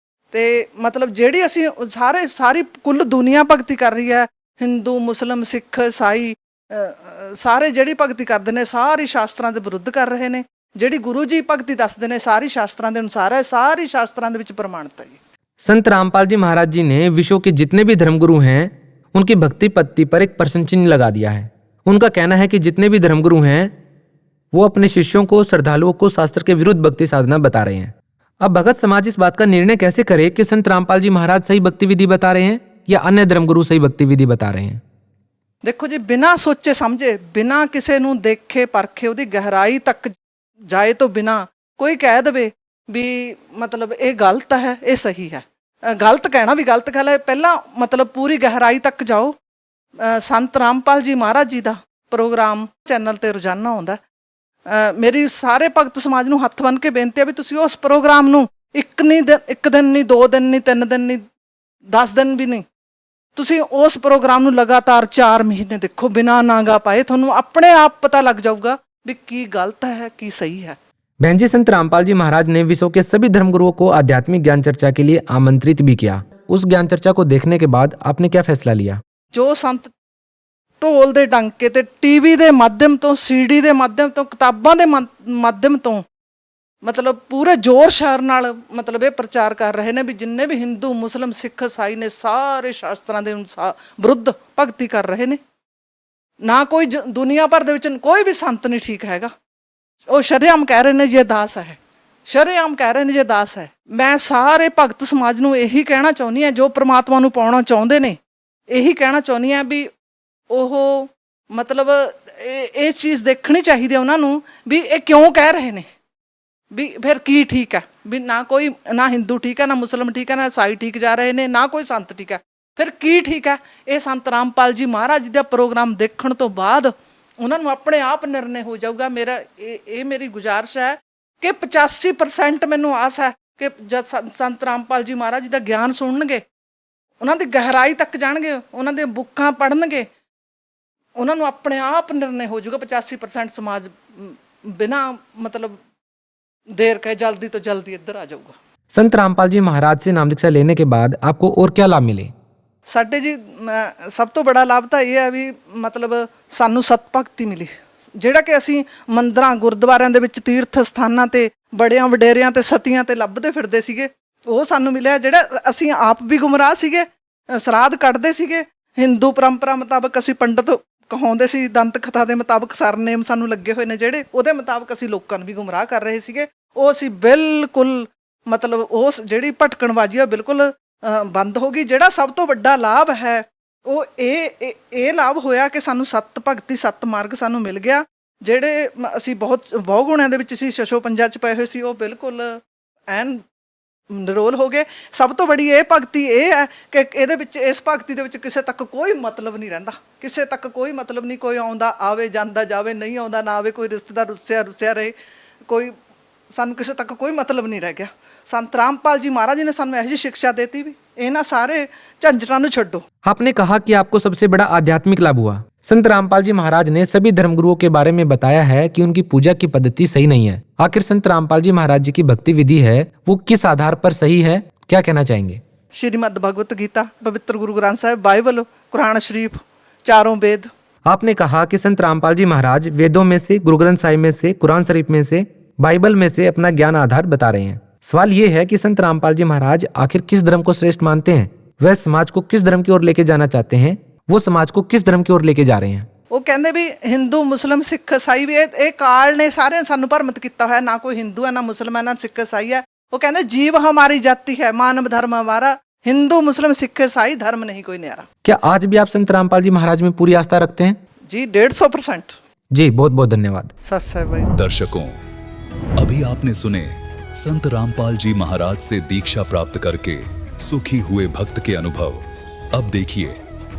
ਤੇ ਮਤਲਬ ਜਿਹੜੀ ਅਸੀਂ ਸਾਰੀ ਕੁੱਲ ਦੁਨੀਆ ਭਗਤੀ ਕਰ ਰਹੀ ਹੈ, ਹਿੰਦੂ, ਮੁਸਲਿਮ, ਸਿੱਖ, ਈਸਾਈ, ਸਾਰੇ ਜਿਹੜੀ ਭਗਤੀ ਕਰਦੇ ਨੇ ਸਾਰੀ ਸ਼ਾਸਤਰਾਂ ਦੇ ਵਿਰੁੱਧ ਕਰ ਰਹੇ ਨੇ। ਜਿਹੜੀ ਗੁਰੂ ਜੀ ਭਗਤੀ ਦੱਸਦੇ ਨੇ ਸਾਰੀ ਸ਼ਾਸਤਰਾਂ ਦੇ ਅਨੁਸਾਰ ਹੈ, ਸਾਰੀ ਸ਼ਾਸਤਰਾਂ ਦੇ ਵਿੱਚ ਪ੍ਰਮਾਣਿਤ ਹੈ ਜੀ। संत रामपाल जी महाराज जी ने विश्व के जितने भी धर्मगुरु हैं उनकी भक्ति पत्ति पर एक प्रश्न चिन्ह लगा दिया है। उनका कहना है कि जितने भी धर्मगुरु हैं वो अपने शिष्यों को, श्रद्धालुओं को शास्त्र के विरुद्ध भक्ति साधना बता रहे हैं। अब भगत समाज इस बात का निर्णय कैसे करे कि संत रामपाल जी महाराज सही भक्ति विधि बता रहे हैं या अन्य धर्मगुरु सही भक्ति विधि बता रहे हैं? ਦੇਖੋ ਜੀ, ਬਿਨਾਂ ਸੋਚੇ ਸਮਝੇ, ਬਿਨਾਂ ਕਿਸੇ ਨੂੰ ਦੇਖੇ ਪਰਖੇ, ਉਹਦੀ ਗਹਿਰਾਈ ਤੱਕ ਜਾਏ ਤੋਂ ਬਿਨਾਂ ਕੋਈ ਕਹਿ ਦੇਵੇ ਵੀ ਮਤਲਬ ਇਹ ਗਲਤ ਹੈ, ਇਹ ਸਹੀ ਹੈ। ਗਲਤ ਕਹਿਣਾ ਵੀ ਗਲਤ ਗੱਲ ਹੈ। ਪਹਿਲਾਂ ਮਤਲਬ ਪੂਰੀ ਗਹਿਰਾਈ ਤੱਕ ਜਾਓ। ਸੰਤ ਰਾਮਪਾਲ ਜੀ ਮਹਾਰਾਜ ਜੀ ਦਾ ਪ੍ਰੋਗਰਾਮ ਚੈਨਲ 'ਤੇ ਰੋਜ਼ਾਨਾ ਆਉਂਦਾ। ਮੇਰੀ ਸਾਰੇ ਭਗਤ ਸਮਾਜ ਨੂੰ ਹੱਥ ਬੰਨ੍ਹ ਕੇ ਬੇਨਤੀ ਹੈ ਵੀ ਤੁਸੀਂ ਉਸ ਪ੍ਰੋਗਰਾਮ ਨੂੰ ਇੱਕ ਦਿਨ ਨਹੀਂ, 2 ਦਿਨ ਨਹੀਂ, 3 ਦਿਨ ਨਹੀਂ, 10 ਦਿਨ ਵੀ ਨਹੀਂ, ਤੁਸੀਂ ਉਸ ਪ੍ਰੋਗਰਾਮ ਨੂੰ ਲਗਾਤਾਰ 4 ਮਹੀਨੇ ਦੇਖੋ ਬਿਨਾਂ ਨਾਗਾ ਪਾਏ। ਤੁਹਾਨੂੰ ਆਪਣੇ ਆਪ ਪਤਾ ਲੱਗ ਜਾਊਗਾ ਵੀ ਕੀ ਗਲਤ ਹੈ ਕੀ ਸਹੀ ਹੈ। बहन जी, संत रामपाल जी महाराज ने विश्व के सभी धर्मगुरुओं को आध्यात्मिक ज्ञान चर्चा के लिए आमंत्रित भी किया। उस ज्ञान चर्चा को देखने के बाद आपने क्या फैसला लिया? ਜੋ ਸੰਤ ਢੋਲ ਦੇ ਡੰਕੇ ਤੇ ਟੀਵੀ ਦੇ ਮਾਧਿਅਮ ਤੋਂ, ਸੀਡੀ ਦੇ ਮਾਧਿਅਮ ਤੋਂ, ਕਿਤਾਬਾਂ ਦੇ ਮਾਧਿਅਮ ਤੋਂ ਮਤਲਬ ਪੂਰੇ ਜ਼ੋਰ ਸ਼ਾਰ ਨਾਲ ਮਤਲਬ ਇਹ ਪ੍ਰਚਾਰ ਕਰ ਰਹੇ ਨੇ ਵੀ ਜਿੰਨੇ ਵੀ ਹਿੰਦੂ ਮੁਸਲਿਮ ਸਿੱਖ ਈਸਾਈ ਨੇ ਸਾਰੇ ਸ਼ਾਸਤਰਾਂ ਦੇ ਅਨੁਸਾਰ ਵਿਰੁੱਧ ਭਗਤੀ ਕਰ ਰਹੇ ਨੇ। ਨਾ ਕੋਈ ਦੁਨੀਆ ਭਰ ਦੇ ਵਿੱਚ ਕੋਈ ਵੀ ਸੰਤ ਨਹੀਂ ਠੀਕ ਹੈਗਾ। ਉਹ ਸ਼ਰੇਆਮ ਕਹਿ ਰਹੇ ਨੇ ਜੇ ਦਾਸ ਹੈ, ਸ਼ਰੇਆਮ ਕਹਿ ਰਹੇ ਨੇ ਜੇ ਦਾਸ ਹੈ। ਮੈਂ ਸਾਰੇ ਭਗਤ ਸਮਾਜ ਨੂੰ ਇਹੀ ਕਹਿਣਾ ਚਾਹੁੰਦੀ ਹਾਂ ਜੋ ਪ੍ਰਮਾਤਮਾ ਨੂੰ ਪਾਉਣਾ ਚਾਹੁੰਦੇ ਨੇ, ਇਹੀ ਕਹਿਣਾ ਚਾਹੁੰਦੀ ਹਾਂ ਵੀ ਉਹ ਮਤਲਬ ਇਹ ਚੀਜ਼ ਦੇਖਣੀ ਚਾਹੀਦੀ ਹੈ ਉਹਨਾਂ ਨੂੰ ਵੀ ਇਹ ਕਿਉਂ ਕਹਿ ਰਹੇ ਨੇ, ਵੀ ਫਿਰ ਕੀ ਠੀਕ ਹੈ, ਵੀ ਨਾ ਹਿੰਦੂ ਠੀਕ ਹੈ, ਨਾ ਮੁਸਲਿਮ ਠੀਕ ਹੈ, ਨਾ ਈਸਾਈ ਠੀਕ ਜਾ ਰਹੇ ਨੇ, ਨਾ ਕੋਈ ਸੰਤ ਠੀਕ ਹੈ, ਫਿਰ ਕੀ ਠੀਕ ਹੈ। ਇਹ ਸੰਤ ਰਾਮਪਾਲ ਜੀ ਮਹਾਰਾਜ ਦਾ ਪ੍ਰੋਗਰਾਮ ਦੇਖਣ ਤੋਂ ਬਾਅਦ ਉਹਨਾਂ ਨੂੰ ਆਪਣੇ ਆਪ ਨਿਰਣੇ ਹੋ ਜਾਊਗਾ। ਮੇਰੀ ਗੁਜ਼ਾਰਿਸ਼ ਹੈ ਕਿ 85% ਮੈਨੂੰ ਆਸ ਹੈ ਕਿ ਜਦ ਸੰਤ ਰਾਮਪਾਲ ਜੀ ਮਹਾਰਾਜ ਦਾ ਗਿਆਨ ਸੁਣਨਗੇ, ਉਹਨਾਂ ਦੀ ਗਹਿਰਾਈ ਤੱਕ ਜਾਣਗੇ, ਉਹਨਾਂ ਦੀਆਂ ਬੁੱਕਾਂ ਪੜ੍ਹਨਗੇ, ਉਹਨਾਂ ਨੂੰ ਆਪਣੇ ਆਪ ਨਿਰਣੇ ਹੋ ਜਾਊਗਾ। 85% ਸਮਾਜ ਬਿਨਾਂ ਮਤਲਬ देर कहे जल्दी तो जल्दी इधर आ जाऊगा। संत रामपाल जी महाराज से नाम दीक्षा लेने के बाद आपको और क्या लाभ मिले? ਸਾਡੇ ਜੀ ਸਭ ਤੋਂ ਬੜਾ ਲਾਭ ਤਾਂ ਇਹ ਹੈ ਵੀ ਮਤਲਬ ਸਾਨੂੰ ਸਤ ਭਗਤੀ ਮਿਲੀ, ਜਿਹੜਾ ਕਿ ਅਸੀਂ ਮੰਦਰਾਂ ਗੁਰਦੁਆਰਿਆਂ ਦੇ ਵਿੱਚ ਤੀਰਥ ਸਥਾਨਾਂ ਤੇ ਬੜਿਆਂ ਵਡੇਰਿਆਂ ਤੇ ਸਤੀਆਂ ਤੇ ਲੱਭਦੇ ਫਿਰਦੇ ਸੀਗੇ, ਉਹ ਸਾਨੂੰ ਮਿਲਿਆ। ਜਿਹੜਾ ਅਸੀਂ ਆਪ ਵੀ ਗੁੰਮਰਾਹ ਸੀਗੇ, ਸਰਾਧ ਕੱਢਦੇ ਸੀਗੇ, ਹਿੰਦੂ ਪਰੰਪਰਾ ਮੁਤਾਬਕ ਅਸੀਂ ਪੰਡਤ ਕਹਾਉਂਦੇ ਸੀ, ਦੰਤ ਕਥਾ ਦੇ ਮੁਤਾਬਕ ਸਰਨੇਮ ਸਾਨੂੰ ਲੱਗੇ ਹੋਏ ਨੇ ਜਿਹੜੇ, ਉਹਦੇ ਮੁਤਾਬਕ ਅਸੀਂ ਲੋਕਾਂ ਨੂੰ ਵੀ ਗੁੰਮਰਾਹ ਕਰ ਰਹੇ ਸੀਗੇ। ਉਹ ਅਸੀਂ ਬਿਲਕੁਲ ਮਤਲਬ ਉਸ ਜਿਹੜੀ ਭਟਕਣਬਾਜ਼ੀ ਆ ਬਿਲਕੁਲ ਬੰਦ ਹੋ ਗਈ। ਜਿਹੜਾ ਸਭ ਤੋਂ ਵੱਡਾ ਲਾਭ ਹੈ ਉਹ ਇਹ ਲਾਭ ਹੋਇਆ ਕਿ ਸਾਨੂੰ ਸਤ ਭਗਤੀ ਸਤ ਮਾਰਗ ਸਾਨੂੰ ਮਿਲ ਗਿਆ। ਜਿਹੜੇ ਅਸੀਂ ਬਹੁਤ ਬਹੁਗੁਣਿਆਂ ਦੇ ਵਿੱਚ ਸੀ, ਛਛੋ ਪੰਜਾਂ 'ਚ ਪਏ ਹੋਏ ਸੀ, ਉਹ ਬਿਲਕੁਲ ਐਨ ਨਿਰੋਲ ਹੋ ਗਏ। ਸਭ ਤੋਂ ਬੜੀ ਇਹ ਭਗਤੀ ਇਹ ਹੈ ਕਿ ਇਹਦੇ ਵਿੱਚ ਇਸ ਭਗਤੀ ਦੇ ਵਿੱਚ ਕਿਸੇ ਤੱਕ ਕੋਈ ਮਤਲਬ ਨਹੀਂ ਰਹਿੰਦਾ, ਕਿਸੇ ਤੱਕ ਕੋਈ ਮਤਲਬ ਨਹੀਂ। ਕੋਈ ਆਉਂਦਾ ਆਵੇ, ਜਾਂਦਾ ਜਾਵੇ, ਨਹੀਂ ਆਉਂਦਾ ਨਾ ਆਵੇ, ਕੋਈ ਰਿਸ਼ਤੇਦਾਰ ਰੁੱਸਿਆ ਰਹੇ, ਕੋਈ ਸਾਨੂੰ ਕਿਸੇ ਤੱਕ ਕੋਈ ਮਤਲਬ ਨਹੀਂ ਰਹਿ ਗਿਆ। ਸੰਤ रामपाल जी महाराज ने ਸਾਨੂੰ ਇਹੋ ਜਿਹੀ शिक्षा देती भी ਇਹਨਾਂ ਸਾਰੇ ਝੰझटों ਨੂੰ ਛੱਡੋ। आपने कहा कि आपको सबसे बड़ा आध्यात्मिक लाभ हुआ। संत रामपाल जी महाराज ने सभी धर्मगुरुओं के बारे में बताया है कि उनकी पूजा की पद्धति सही नहीं है। आखिर संत रामपाल जी महाराज जी की भक्ति विधि है वो किस आधार पर सही है, क्या कहना चाहेंगे? श्रीमद् भगवत गीता, पवित्र गुरु ग्रंथ साहिब, बाइबल, कुरान शरीफ, चारों वेद। आपने कहा कि संत रामपाल जी महाराज वेदों में से, गुरु ग्रंथ साहिब में से, कुरान शरीफ में से, बाइबल में से अपना ज्ञान आधार बता रहे हैं। सवाल ये है कि संत रामपाल जी महाराज आखिर किस धर्म को श्रेष्ठ मानते हैं, वह समाज को किस धर्म की ओर लेके जाना चाहते हैं, वो समाज को किस धर्म की ओर लेके जा रहे हैं? ਉਹ ਕਹਿੰਦੇ ਵੀ ਹਿੰਦੂ ਮੁਸਲਿਮ ਸਿੱਖ ਈਸਾਈ ਵੀ ਇਹ ਕਾਲ ਨੇ ਸਾਰਿਆਂ ਸਾਨੂੰ ਭਰਮਿਤ ਕੀਤਾ ਹੋਇਆ। ਨਾ ਕੋਈ ਹਿੰਦੂ ਹੈ, ਨਾ ਮੁਸਲਮਾਨ ਹੈ, ਨਾ ਸਿੱਖ ਈਸਾਈ ਹੈ। ਉਹ ਕਹਿੰਦੇ जीव हमारी जाति है, मानव धर्म हमारा, हिंदू मुस्लिम सिख ईसाई धर्म नहीं कोई न्यारा। क्या आज भी आप संत रामपाल जी महाराज में पूरी आस्था रखते हैं? जी 150%। जी बहुत बहुत धन्यवाद। सच है भाई। दर्शकों, अभी आपने सुने संत रामपाल जी महाराज से दीक्षा प्राप्त करके सुखी हुए भक्त के अनुभव। अब देखिए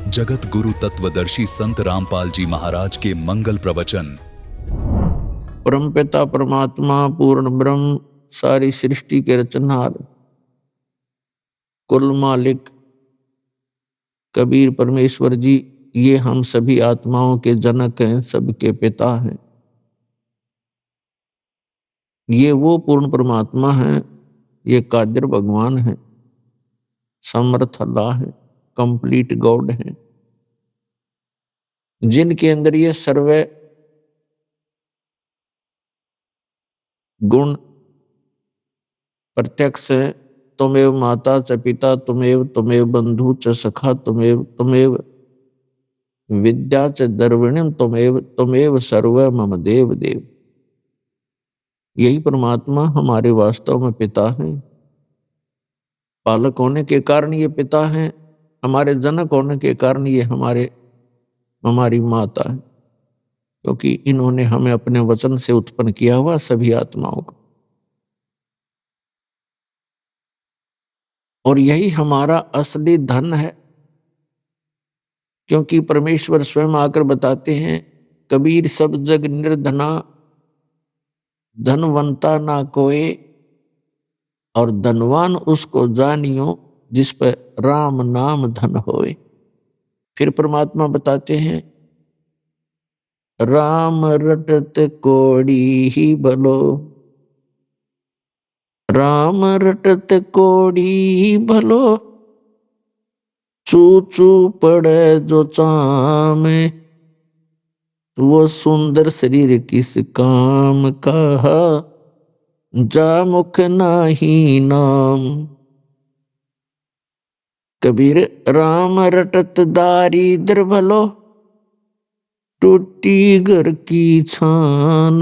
जगत गुरु तत्वदर्शी संत रामपाल जी महाराज के मंगल प्रवचन। परमपिता परमात्मा पूर्ण ब्रह्म सारी सृष्टि के रचनहार कुल मालिक कबीर परमेश्वर जी, ये हम सभी आत्माओं के जनक हैं, सबके पिता हैं। ये वो पूर्ण परमात्मा हैं, ये कादिर भगवान हैं, समर्थ अल्लाह है, कंप्लीट गॉड है, जिनके अंदर ये सर्व गुण प्रत्यक्ष है। तुमेव माता च पिता, तुमेव बंधु च सखा, तुमेव विद्या च द्रविणम, तुमेव सर्व मम देव देव। यही परमात्मा हमारे वास्तव में पिता हैं। पालक होने के कारण ये पिता हैं, हमारे जनक होने के कारण ये हमारी माता है, क्योंकि इन्होंने हमें अपने वचन से उत्पन्न किया हुआ सभी आत्माओं को। और यही हमारा असली धन है, क्योंकि परमेश्वर स्वयं आकर बताते हैं, कबीर सब जग निर्धना, धनवंता ना कोई, और धनवान उसको जानियो जिस पर राम नाम धन होए। फिर परमात्मा बताते हैं, राम रटत कोड़ी ही भलो, राम रटत कोड़ी भलो, चू चू पड़े जो चामे, वो सुंदर शरीर किस काम का, जा मुख नाही नाम। कबीर राम रटत दारिद्र भलो, टूटी घर की छान।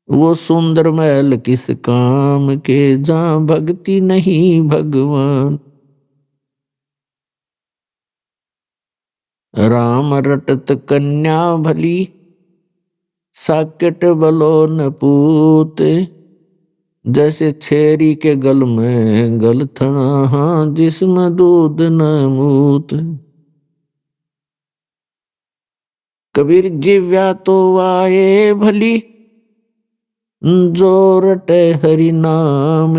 वो सुंदर महल किस काम के, जहाँ भक्ति नहीं भगवान। राम रटत कन्या भली, साकेट बलो न पूत। जैसे छेरी के गल में गलथना, हाँ जिसमें दूध न मूत। कबीर जिव्या तो वाये भली, जो रटे हरि नाम।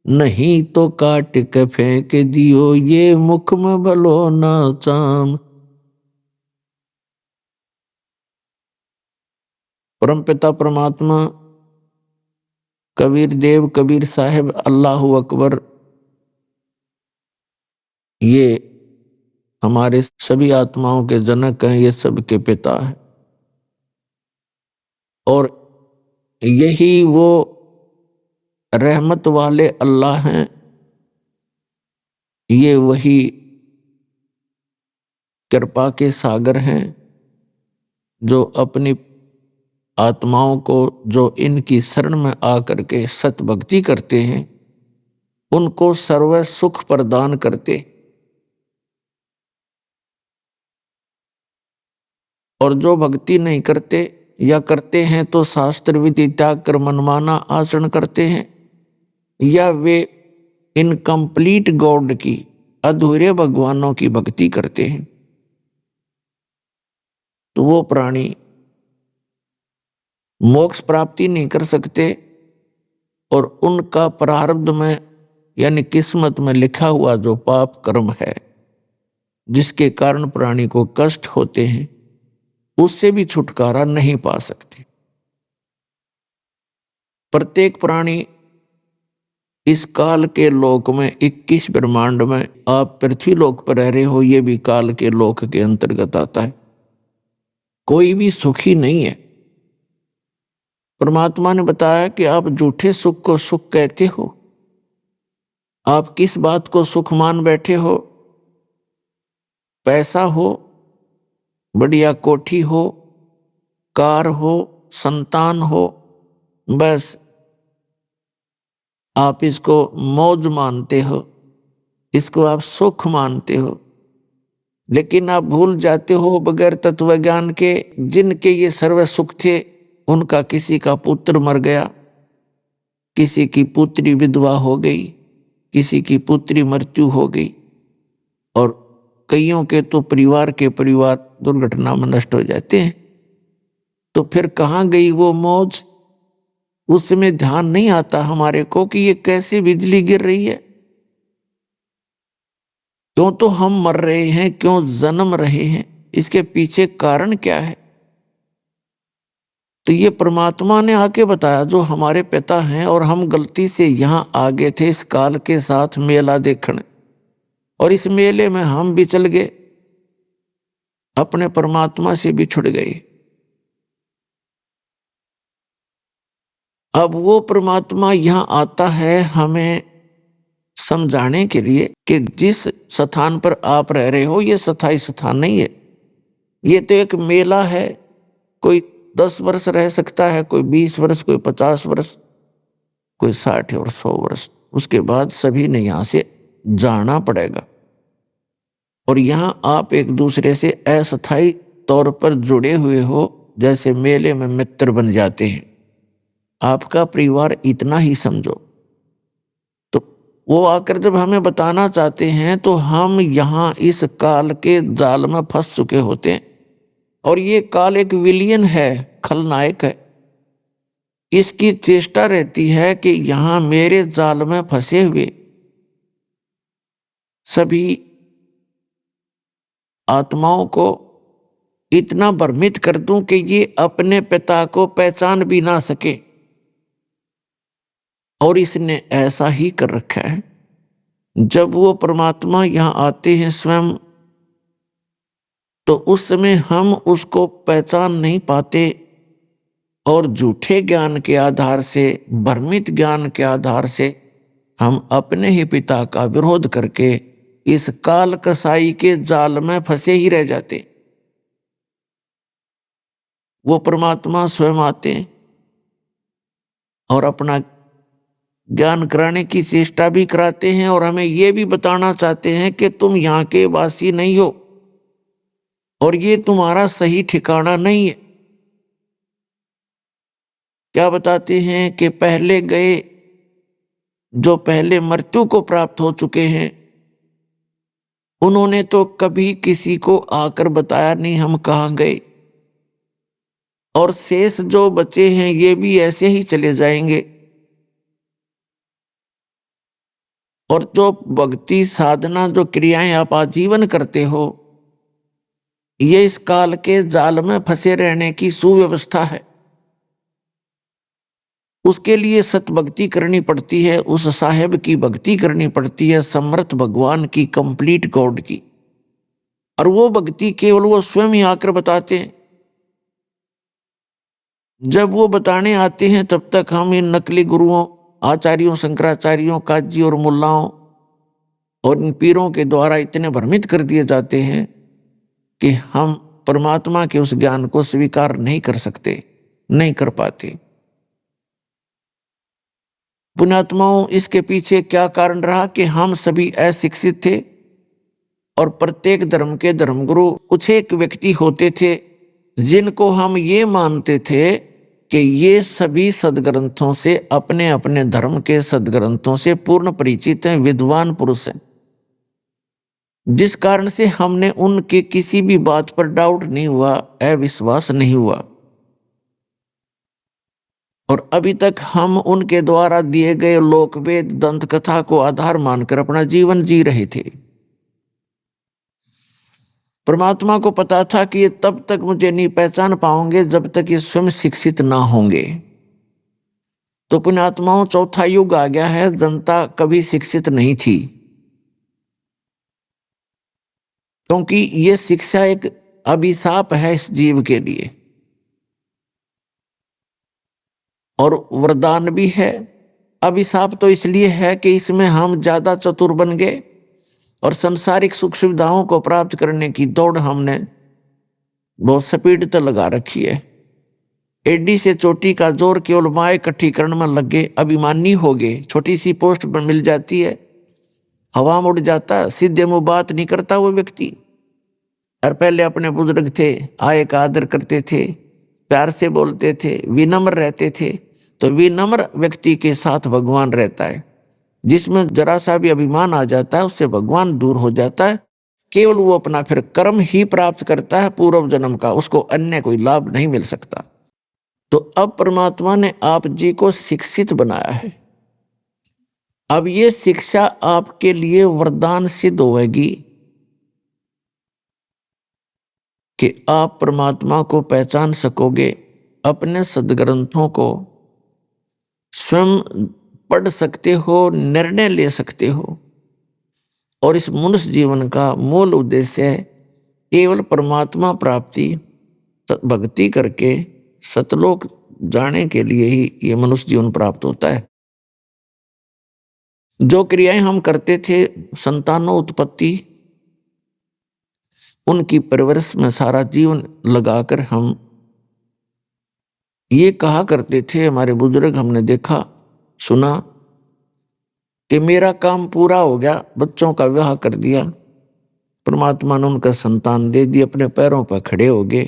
नहीं तो काट के फेंक दियो, ये मुख में भलो ना चाम। परमपिता परमात्मा कबीर देव, कबीर साहिब, अल्लाहु अकबर, ये हमारे सभी आत्माओं के जनक हैं, ये सबके पिता हैं। और यही वो रहमत वाले अल्लाह हैं, ये वही कृपा के सागर हैं, जो अपनी आत्माओं को, जो इनकी शरण में आकर के सत भक्ति करते हैं, उनको सर्व सुख प्रदान करते। और जो भक्ति नहीं करते या करते हैं तो शास्त्र विधि त्याग कर मनमाना आचरण करते हैं, या वे इनकम्प्लीट गॉड की, अधूरे भगवानों की भक्ति करते हैं, तो वो प्राणी मोक्ष प्राप्ति नहीं कर सकते। और उनका प्रारब्ध में यानी किस्मत में लिखा हुआ जो पाप कर्म है, जिसके कारण प्राणी को कष्ट होते हैं, उससे भी छुटकारा नहीं पा सकते। प्रत्येक प्राणी इस काल के लोक में, 21 ब्रह्मांड में, आप पृथ्वी लोक पर रह रहे हो, ये भी काल के लोक के अंतर्गत आता है। कोई भी सुखी नहीं है। परमात्मा ने बताया कि आप झूठे सुख को सुख कहते हो। आप किस बात को सुख मान बैठे हो? पैसा हो, बढ़िया कोठी हो, कार हो, संतान हो, बस आप इसको मौज मानते हो, इसको आप सुख मानते हो। लेकिन आप भूल जाते हो बगैर तत्व ज्ञान के, जिनके ये सर्व सुख थे, उनका किसी का पुत्र मर गया, किसी की पुत्री विधवा हो गई, किसी की पुत्री मृत्यु हो गई, और कईयों के तो परिवार के परिवार दुर्घटना में नष्ट हो जाते हैं। तो फिर कहाँ गई वो मौज? उसमें ध्यान नहीं आता हमारे को कि ये कैसे बिजली गिर रही है। क्यों तो हम मर रहे हैं, क्यों जन्म रहे हैं, इसके पीछे कारण क्या है? तो ये परमात्मा ने आके बताया, जो हमारे पिता हैं, और हम गलती से यहाँ आ गए थे इस काल के साथ मेला देखने, और इस मेले में हम भी चल गए, अपने परमात्मा से भी छुट गए। अब वो परमात्मा यहाँ आता है हमें समझाने के लिए कि जिस स्थान पर आप रह रहे हो, ये स्थायी स्थान नहीं है। ये तो एक मेला है। कोई 10 वर्ष रह सकता है, कोई 20 वर्ष, कोई 50 वर्ष, कोई 60 और 100 वर्ष। उसके बाद सभी ने यहाँ से जाना पड़ेगा। और यहाँ आप एक दूसरे से अस्थायी तौर पर जुड़े हुए हो, जैसे मेले में मित्र बन जाते हैं। आपका परिवार इतना ही समझो। तो वो आकर जब हमें बताना चाहते हैं, तो हम यहाँ इस काल के जाल में फंस चुके होते हैं। और ये काल एक विलियन है, खलनायक है। इसकी चेष्टा रहती है कि यहाँ मेरे जाल में फंसे हुए सभी आत्माओं को इतना भ्रमित कर दूं कि ये अपने पिता को पहचान भी ना सके। और इसने ऐसा ही कर रखा है। जब वो परमात्मा यहाँ आते हैं स्वयं, तो उस समय हम उसको पहचान नहीं पाते, और झूठे ज्ञान के आधार से, भ्रमित ज्ञान के आधार से हम अपने ही पिता का विरोध करके इस काल कसाई के जाल में फंसे ही रह जाते। वो परमात्मा स्वयं आते हैं और अपना ज्ञान कराने की चेष्टा भी कराते हैं और हमें ये भी बताना चाहते हैं कि तुम यहाँ के वासी नहीं हो और ये तुम्हारा सही ठिकाना नहीं है। क्या बताते हैं कि पहले गए जो पहले मृत्यु को प्राप्त हो चुके हैं, उन्होंने तो कभी किसी को आकर बताया नहीं हम कहाँ गए, और शेष जो बचे हैं ये भी ऐसे ही चले जाएंगे। और जो भक्ति साधना जो क्रियाएं आप आजीवन करते हो, ये इस काल के जाल में फंसे रहने की सुव्यवस्था है। उसके लिए सत भक्ति करनी पड़ती है, उस साहेब की भक्ति करनी पड़ती है, समर्थ भगवान की, कंप्लीट गॉड की। और वो भक्ति केवल वो स्वयं ही आकर बताते हैं। जब वो बताने आते हैं तब तक हम इन नकली गुरुओं, आचार्यों, शंकराचार्यों, काजी और मुल्लाओं और इन पीरों के द्वारा इतने भ्रमित कर दिए जाते हैं कि हम परमात्मा के उस ज्ञान को स्वीकार नहीं कर सकते, नहीं कर पाते। पुण्यात्माओं, इसके पीछे क्या कारण रहा कि हम सभी अशिक्षित थे और प्रत्येक धर्म के धर्मगुरु कुछ एक व्यक्ति होते थे जिनको हम ये मानते थे कि ये सभी सदग्रंथों से, अपने अपने धर्म के सदग्रंथों से पूर्ण परिचित हैं, विद्वान पुरुष हैं, जिस कारण से हमने उनके किसी भी बात पर डाउट नहीं हुआ, अविश्वास नहीं हुआ। और अभी तक हम उनके द्वारा दिए गए लोकवेद दंत कथा को आधार मानकर अपना जीवन जी रहे थे। परमात्मा को पता था कि ये तब तक मुझे नहीं पहचान पाओगे जब तक ये स्वयं शिक्षित ना होंगे। तो पुण्यात्माओं, चौथा युग आ गया है, जनता कभी शिक्षित नहीं थी, क्योंकि ये शिक्षा एक अभिशाप है इस जीव के लिए और वरदान भी है। अभिशाप तो इसलिए है कि इसमें हम ज्यादा चतुर बन गए और सांसारिक सुख सुविधाओं को प्राप्त करने की दौड़ हमने बहुत स्पीड तक लगा रखी है। एडी से चोटी का जोर केवल माए इकट्ठी करने में लग गए, अभिमानी हो गए। छोटी सी पोस्ट पर मिल जाती है, हवा में उड़ जाता, सीधे मुंह बात नहीं करता वो व्यक्ति। और पहले अपने बुजुर्ग थे, आए का आदर करते थे, प्यार से बोलते थे, विनम्र रहते थे। तो विनम्र व्यक्ति के साथ भगवान रहता है। जिसमें जरा सा भी अभिमान आ जाता है उससे भगवान दूर हो जाता है। केवल वो अपना फिर कर्म ही प्राप्त करता है पूर्व जन्म का, उसको अन्य कोई लाभ नहीं मिल सकता। तो अब परमात्मा ने आप जी को शिक्षित बनाया है। अब ये शिक्षा आपके लिए वरदान सिद्ध होगी कि आप परमात्मा को पहचान सकोगे, अपने सदग्रंथों को स्वयं पढ़ सकते हो, निर्णय ले सकते हो। और इस मनुष्य जीवन का मूल उद्देश्य है केवल परमात्मा प्राप्ति, भक्ति करके सतलोक जाने के लिए ही ये मनुष्य जीवन प्राप्त होता है। जो क्रियाएं हम करते थे, संतानों उत्पत्ति, उनकी परवरिश में सारा जीवन लगाकर हम ये कहा करते थे, हमारे बुजुर्ग, हमने देखा सुना कि मेरा काम पूरा हो गया, बच्चों का विवाह कर दिया, परमात्मा ने उनका संतान दे दिया, अपने पैरों पर खड़े हो गए,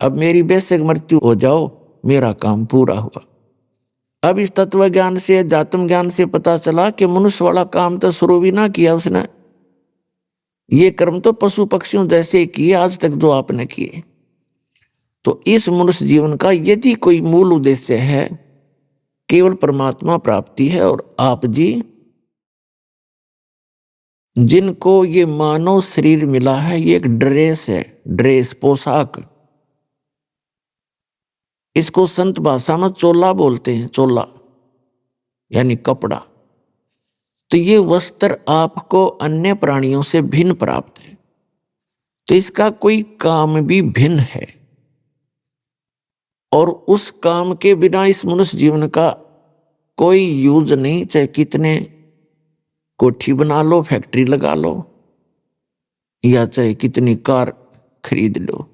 अब मेरी बेशक मृत्यु हो जाओ, मेरा काम पूरा हुआ। अब इस तत्व ज्ञान से, अध्यात्म ज्ञान से पता चला कि मनुष्य वाला काम तो शुरू भी ना किया उसने, ये कर्म तो पशु पक्षियों जैसे ही किए आज तक जो आपने किए। तो इस मनुष्य जीवन का यदि कोई मूल उद्देश्य है, केवल परमात्मा प्राप्ति है। और आप जी जिनको ये मानव शरीर मिला है, ये एक ड्रेस है, ड्रेस, पोशाक। इसको संत भाषा में चोला बोलते हैं, चोला यानी कपड़ा। तो ये वस्त्र आपको अन्य प्राणियों से भिन्न प्राप्त है, तो इसका कोई काम भी भिन्न है। और उस काम के बिना इस मनुष्य जीवन का कोई यूज नहीं। चाहे कितने कोठी बना लो, फैक्ट्री लगा लो, या चाहे कितनी कार खरीद लो,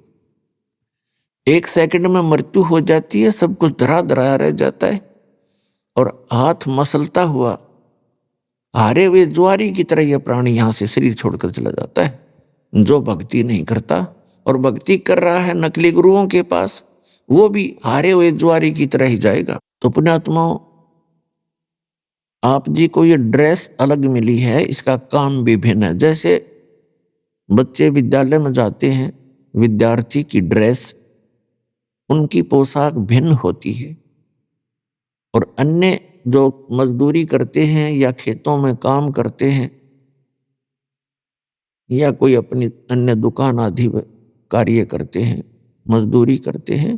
1 सेकंड में मृत्यु हो जाती है। सब कुछ धरा धराया रह जाता है और हाथ मसलता हुआ हारे हुए ज्वारी की तरह यह प्राणी यहां से शरीर छोड़कर चला जाता है। जो भक्ति नहीं करता और भक्ति कर रहा है नकली गुरुओं के पास, वो भी हारे हुए ज्वारी की तरह ही जाएगा। तो पुण्यात्माओं, आप जी को ये ड्रेस अलग मिली है, इसका काम भी भिन्न है। जैसे बच्चे विद्यालय में जाते हैं, विद्यार्थी की ड्रेस, उनकी पोशाक भिन्न होती है, और अन्य जो मजदूरी करते हैं या खेतों में काम करते हैं या कोई अपनी अन्य दुकान आदि में कार्य करते हैं, मजदूरी करते हैं,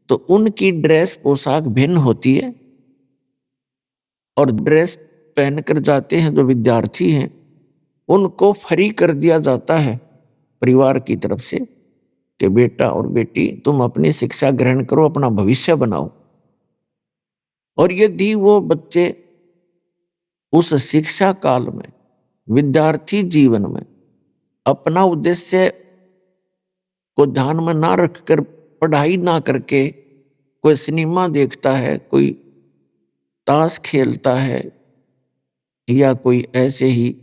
तो उनकी ड्रेस पोशाक भिन्न होती है। और ड्रेस पहनकर जाते हैं जो विद्यार्थी हैं, उनको फ्री कर दिया जाता है परिवार की तरफ से कि बेटा और बेटी तुम अपनी शिक्षा ग्रहण करो, अपना भविष्य बनाओ। और यदि वो बच्चे उस शिक्षा काल में, विद्यार्थी जीवन में अपना उद्देश्य को ध्यान में ना रखकर, पढ़ाई ना करके कोई सिनेमा देखता है, कोई ताश खेलता है, या कोई ऐसे ही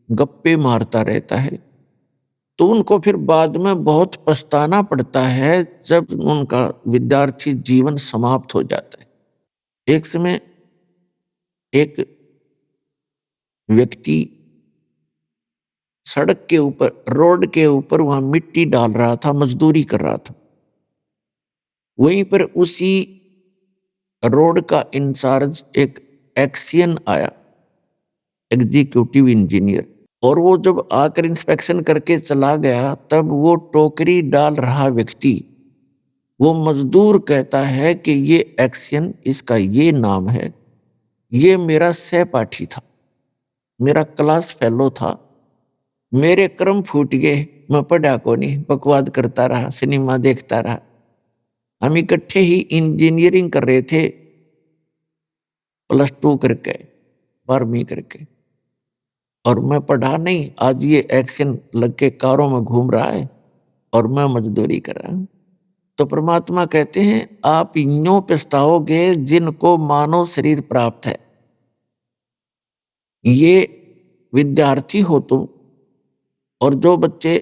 गप्पे मारता रहता है, तो उनको फिर बाद में बहुत पछताना पड़ता है जब उनका विद्यार्थी जीवन समाप्त हो जाता है। एक समय एक व्यक्ति सड़क के ऊपर, रोड के ऊपर वहां मिट्टी डाल रहा था, मजदूरी कर रहा था। वहीं पर उसी रोड का इंचार्ज एक एक्सियन आया, एग्जीक्यूटिव इंजीनियर, और वो जब आकर इंस्पेक्शन करके चला गया, तब वो टोकरी डाल रहा व्यक्ति, वो मजदूर कहता है कि ये एक्सियन, इसका ये नाम है, ये मेरा सहपाठी था, मेरा क्लास फेलो था, मेरे कर्म फूट गए, मैं पढ़ा को नहीं, बकवाद करता रहा, सिनेमा देखता रहा। हम इकट्ठे ही इंजीनियरिंग कर रहे थे, +2 करके, 12वीं करके, और मैं पढ़ा नहीं। आज ये एक्शन लग के कारों में घूम रहा है और मैं मजदूरी कर रहा हूं। तो परमात्मा कहते हैं आप यूं पछताओगे जिनको मानव शरीर प्राप्त है। ये विद्यार्थी हो तुम, और जो बच्चे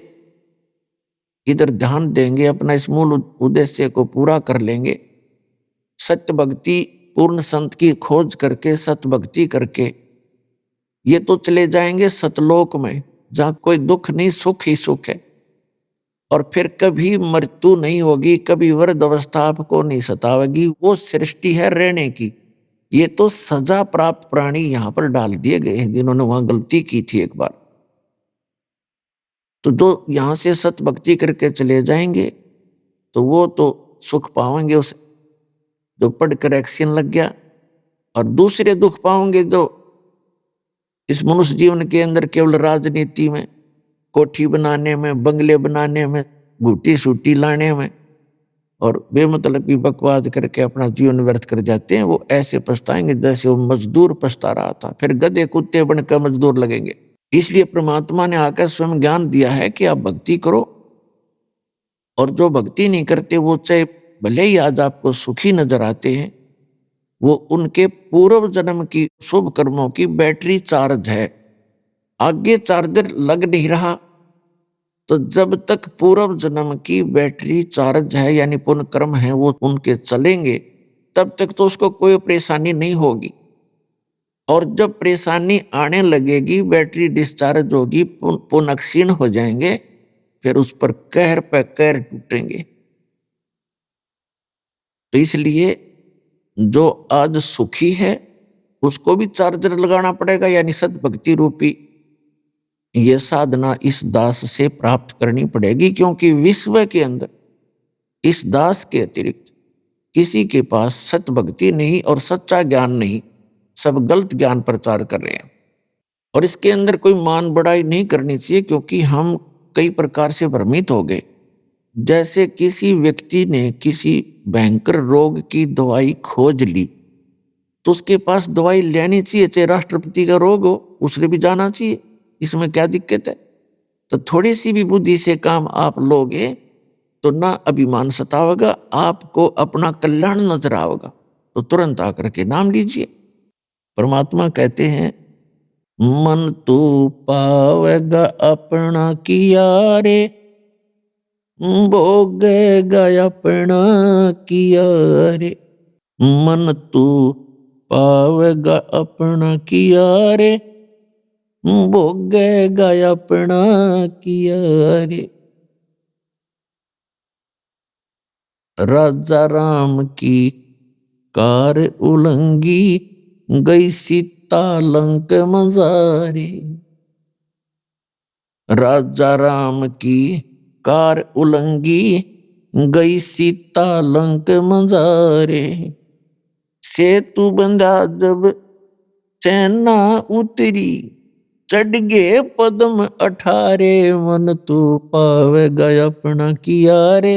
इधर ध्यान देंगे, अपना इस मूल उद्देश्य को पूरा कर लेंगे, सत्य भक्ति, पूर्ण संत की खोज करके, सत्य भक्ति करके, ये तो चले जाएंगे सतलोक में, जहां कोई दुख नहीं, सुख ही सुख है, और फिर कभी मृत्यु नहीं होगी, कभी वृद्ध अवस्था आपको नहीं सतावेगी। वो सृष्टि है रहने की। ये तो सजा प्राप्त प्राणी यहां पर डाल दिए गए हैं जिन्होंने वहां गलती की थी एक बार। तो जो यहां से सत्य भक्ति करके चले जाएंगे तो वो तो सुख पाएंगे उसे, जो पढ़कर एक्शन लग गया, और दूसरे दुख पाओगे जो इस मनुष्य जीवन के अंदर केवल राजनीति में, कोठी बनाने में, बंगले बनाने में, बूटी सूटी लाने में और बेमतलब की बकवाद करके अपना जीवन व्यर्थ कर जाते हैं। वो ऐसे पछताएंगे जैसे वो मजदूर पछता रहा था, फिर गधे कुत्ते बनकर मजदूर लगेंगे। इसलिए परमात्मा ने आकर स्वयं ज्ञान दिया है कि आप भक्ति करो, और जो भक्ति नहीं करते वो चाहे भले ही आज आपको सुखी नजर आते हैं, वो उनके पूर्व जन्म की शुभ कर्मों की बैटरी चार्ज है, आगे चार्जर लग नहीं रहा। तो जब तक पूर्व जन्म की बैटरी चार्ज है, यानी पुण्य कर्म है, वो उनके चलेंगे, तब तक तो उसको कोई परेशानी नहीं होगी। और जब परेशानी आने लगेगी, बैटरी डिस्चार्ज होगी, पुण्य क्षीण हो जाएंगे, फिर उस पर कहर पे कहर टूटेंगे। तो इसलिए जो आज सुखी है उसको भी चार्जर लगाना पड़ेगा, यानी सत भक्ति रूपी ये साधना इस दास से प्राप्त करनी पड़ेगी, क्योंकि विश्व के अंदर इस दास के अतिरिक्त किसी के पास सत भक्ति नहीं और सच्चा ज्ञान नहीं, सब गलत ज्ञान प्रचार कर रहे हैं। और इसके अंदर कोई मान बढ़ाई नहीं करनी चाहिए, क्योंकि हम कई प्रकार से भ्रमित हो गए। जैसे किसी व्यक्ति ने किसी भयंकर रोग की दवाई खोज ली तो उसके पास दवाई लेनी चाहिए, चाहे राष्ट्रपति का रोग हो उसने भी जाना चाहिए, इसमें क्या दिक्कत है। तो थोड़ी सी भी बुद्धि से काम आप लोगे तो ना अभिमान सतावेगा, आपको अपना कल्याण नजर आवेगा, तो तुरंत आकर के नाम लीजिए। परमात्मा कहते हैं मन तू पावेगा अपना किया रे, भोगेगा अपना किया रे। मन तू पावेगा अपना किया रे, भोगेगा अपना किया रे। राजा राम की कार उलंगी, गई सीता लंक मजारी। राजा राम की कार उलंगी, गई सीता लंक मजारे। सेतु बंधा जब सेना उतरी, चढ़ गए पद्म 18, मन तू पावेगा अपना किया रे,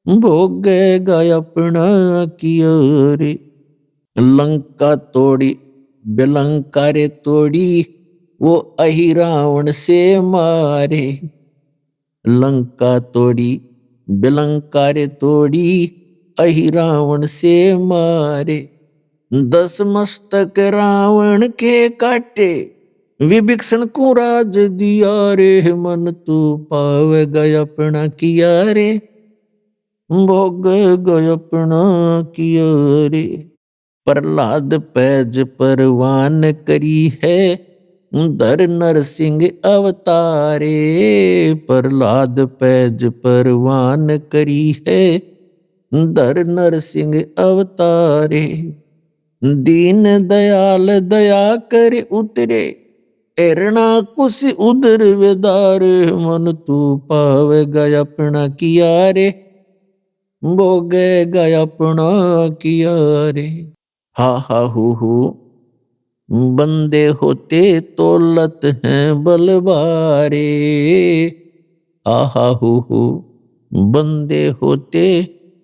भोगेगा अपना किया रे। लंका तोड़ी बेलंका रे तोड़ी, वो अहि रावण से मारे। लंका तोड़ी बेलंका रे तोड़ी, अहि रावण से मारे। 10 मस्तक रावण के काटे, विभीषण को राज दिया रे, मन तू पावेगा अपना किया रे, भोगेगा अपना किया रे। प्रहलाद पैज परवान करी है, धर नरसिंह अवतारे। प्रहलाद पैज परवान करी है, धर नरसिंह अवतारे। दीन दयाल दया कर उतरे, एरना कुश उदर वेदार, मन तू पावेगा अपना किया रे, भोगेगा अपना किया रे। हा हा हु बंदे होते तौलत हैं बलवारे। आहा हु बंदे होते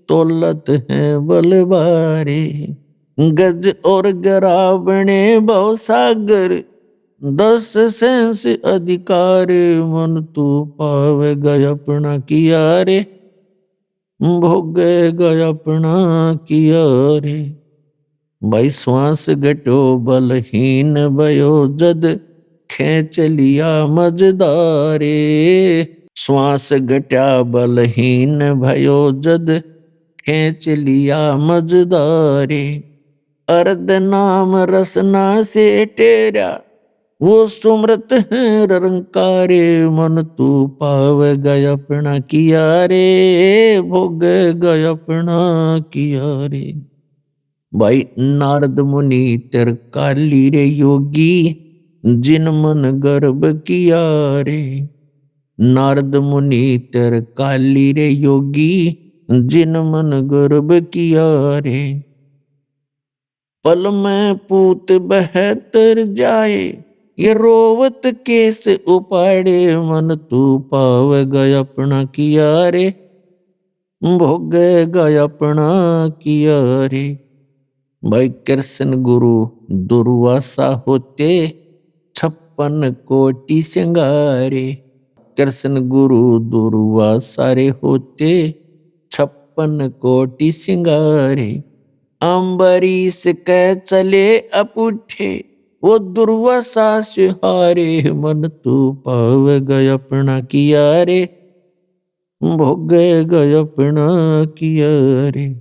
तौलत हैं बलवारे। गज और गरावणे भव सागर, 10 सेंस अधिकार, मन तू पावेगा अपना किया रे, भोगेगा अपना किया रे। भाई श्वास घटो बलहीन भयो जद, खेच लिया मजदारे। श्वास घटा बलहीन भयो जद, खेच लिया मजदारे। अर्ध नाम रसना से टेरा, वो सुमृत है रंकारे, मन तू पावेगा अपना किया रे, भोगेगा अपना किया रे। भाई नारद मुनि त्रिकाली रे योगी, जिन मन गर्भ किया रे। नारद मुनि त्रिकाली रे योगी, जिन मन गर्भ किया रे। पल में पूत बहतर जाए, ये रोवत केस उपाड़े, मन तू पावेगा अपना किया रे, भोगेगा अपना किया रे। भाई कृष्ण गुरु दुर्वासा होते, 56 कोटि सिंगारे। कृष्ण गुरु दुर्वासा रे होते, 56 कोटि सिंगारे। अम्बरीश के चले अपुठे, वो दुर्वासा से हारे, मन तू पावेगा अपना किया रे, भोगेगा अपना किया रे।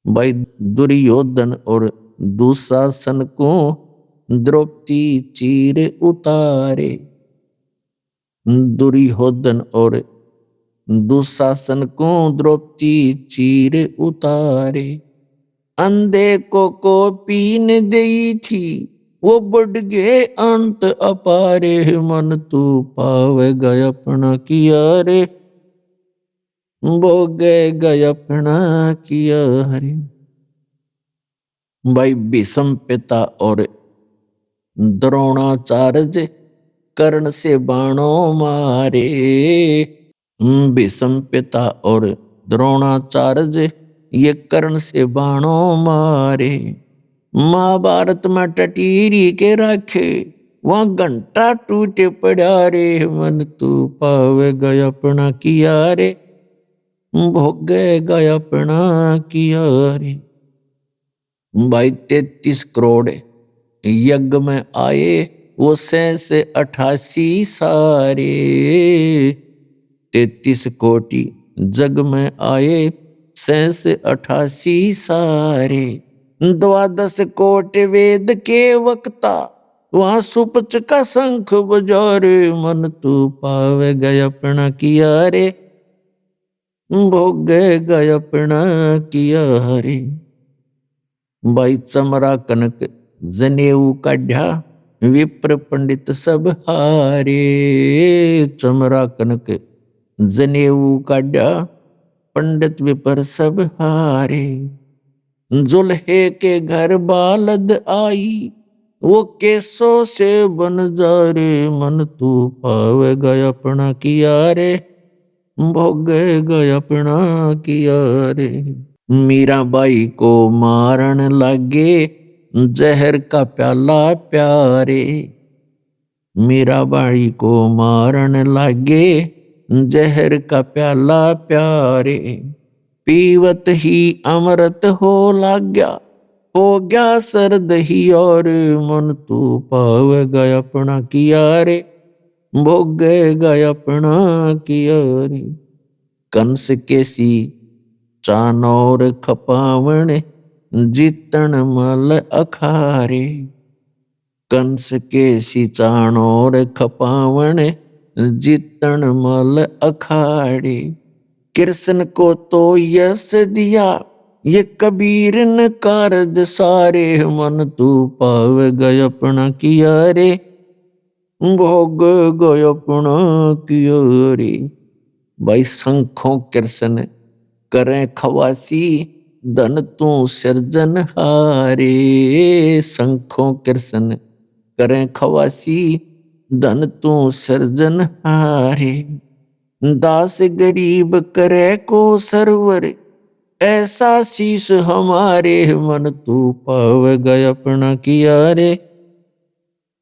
भाई दुर्योधन और दुशासन को द्रौपदी चीर उतारे। दुर्योधन और दुशासन को द्रौपदी चीर उतारे। अंधे को पीन देई थी, वो बढ़ गए अंत अपारे, मन तू पावेगा अपना किया रे, भोगेगा अपना किया रे। भाई भीष्म पिता और द्रोणाचार्य कर्ण से बाणों मारे। भीष्म पिता और द्रोणाचार्य ये कर्ण से बाणों मारे। महाभारत में टटीरी के राखे वहां घंटा टूटे पड़ा रे, मन तू पावे गया अपना किया रे, भोगे गया अपना किया रे। भाई 33 करोड़ यज्ञ में आए वो से 88 सारे, 33 कोटि जग में आए से 88 सारे। 12 कोटि वेद के वक्ता वहां सुपच का शंख बजारे, मन तू पावे गया अपना किया रे, भोगे गया अपना किया रे। भाई चमरा कनक जनेऊ काढ़ा विप्र पंडित सब हारे, चमरा कनक जनेऊ काढ़ा पंडित विपर सब हारे। जुल्हे के घर बालद आई वो केसों से बन जा रे, मन तू पावे गया अपना किया रे, भोगे गया अपना किया रे। मीराबाई को मारन लागे जहर का प्याला प्यारे, मीराबाई को मारन लागे जहर का प्याला प्यारे। पीवत ही अमृत हो लाग्या, हो गया सर्द ही और, मन तू पावे गया अपना किया रे, भोगे गया अपना किया रे। कंस केसी चानौर खपावण जीतन मल अखारे, कंस केसी चानौर खपावण जीतन मल अखाड़े। कृष्ण को तो यश दिया ये कबीर न कारज सारे, मन तू पावे गया अपना किया रे, भोग गया अपना किया रे। भाई शंखों कृष्ण करें खवासी, धन तू सृजन हारे, शंखों कृष्ण करें खवासी, धन तू सृजन हारे। दास गरीब करे को सरवर ऐसा शीश हमारे, मन तू पावे गया अपना किया रे,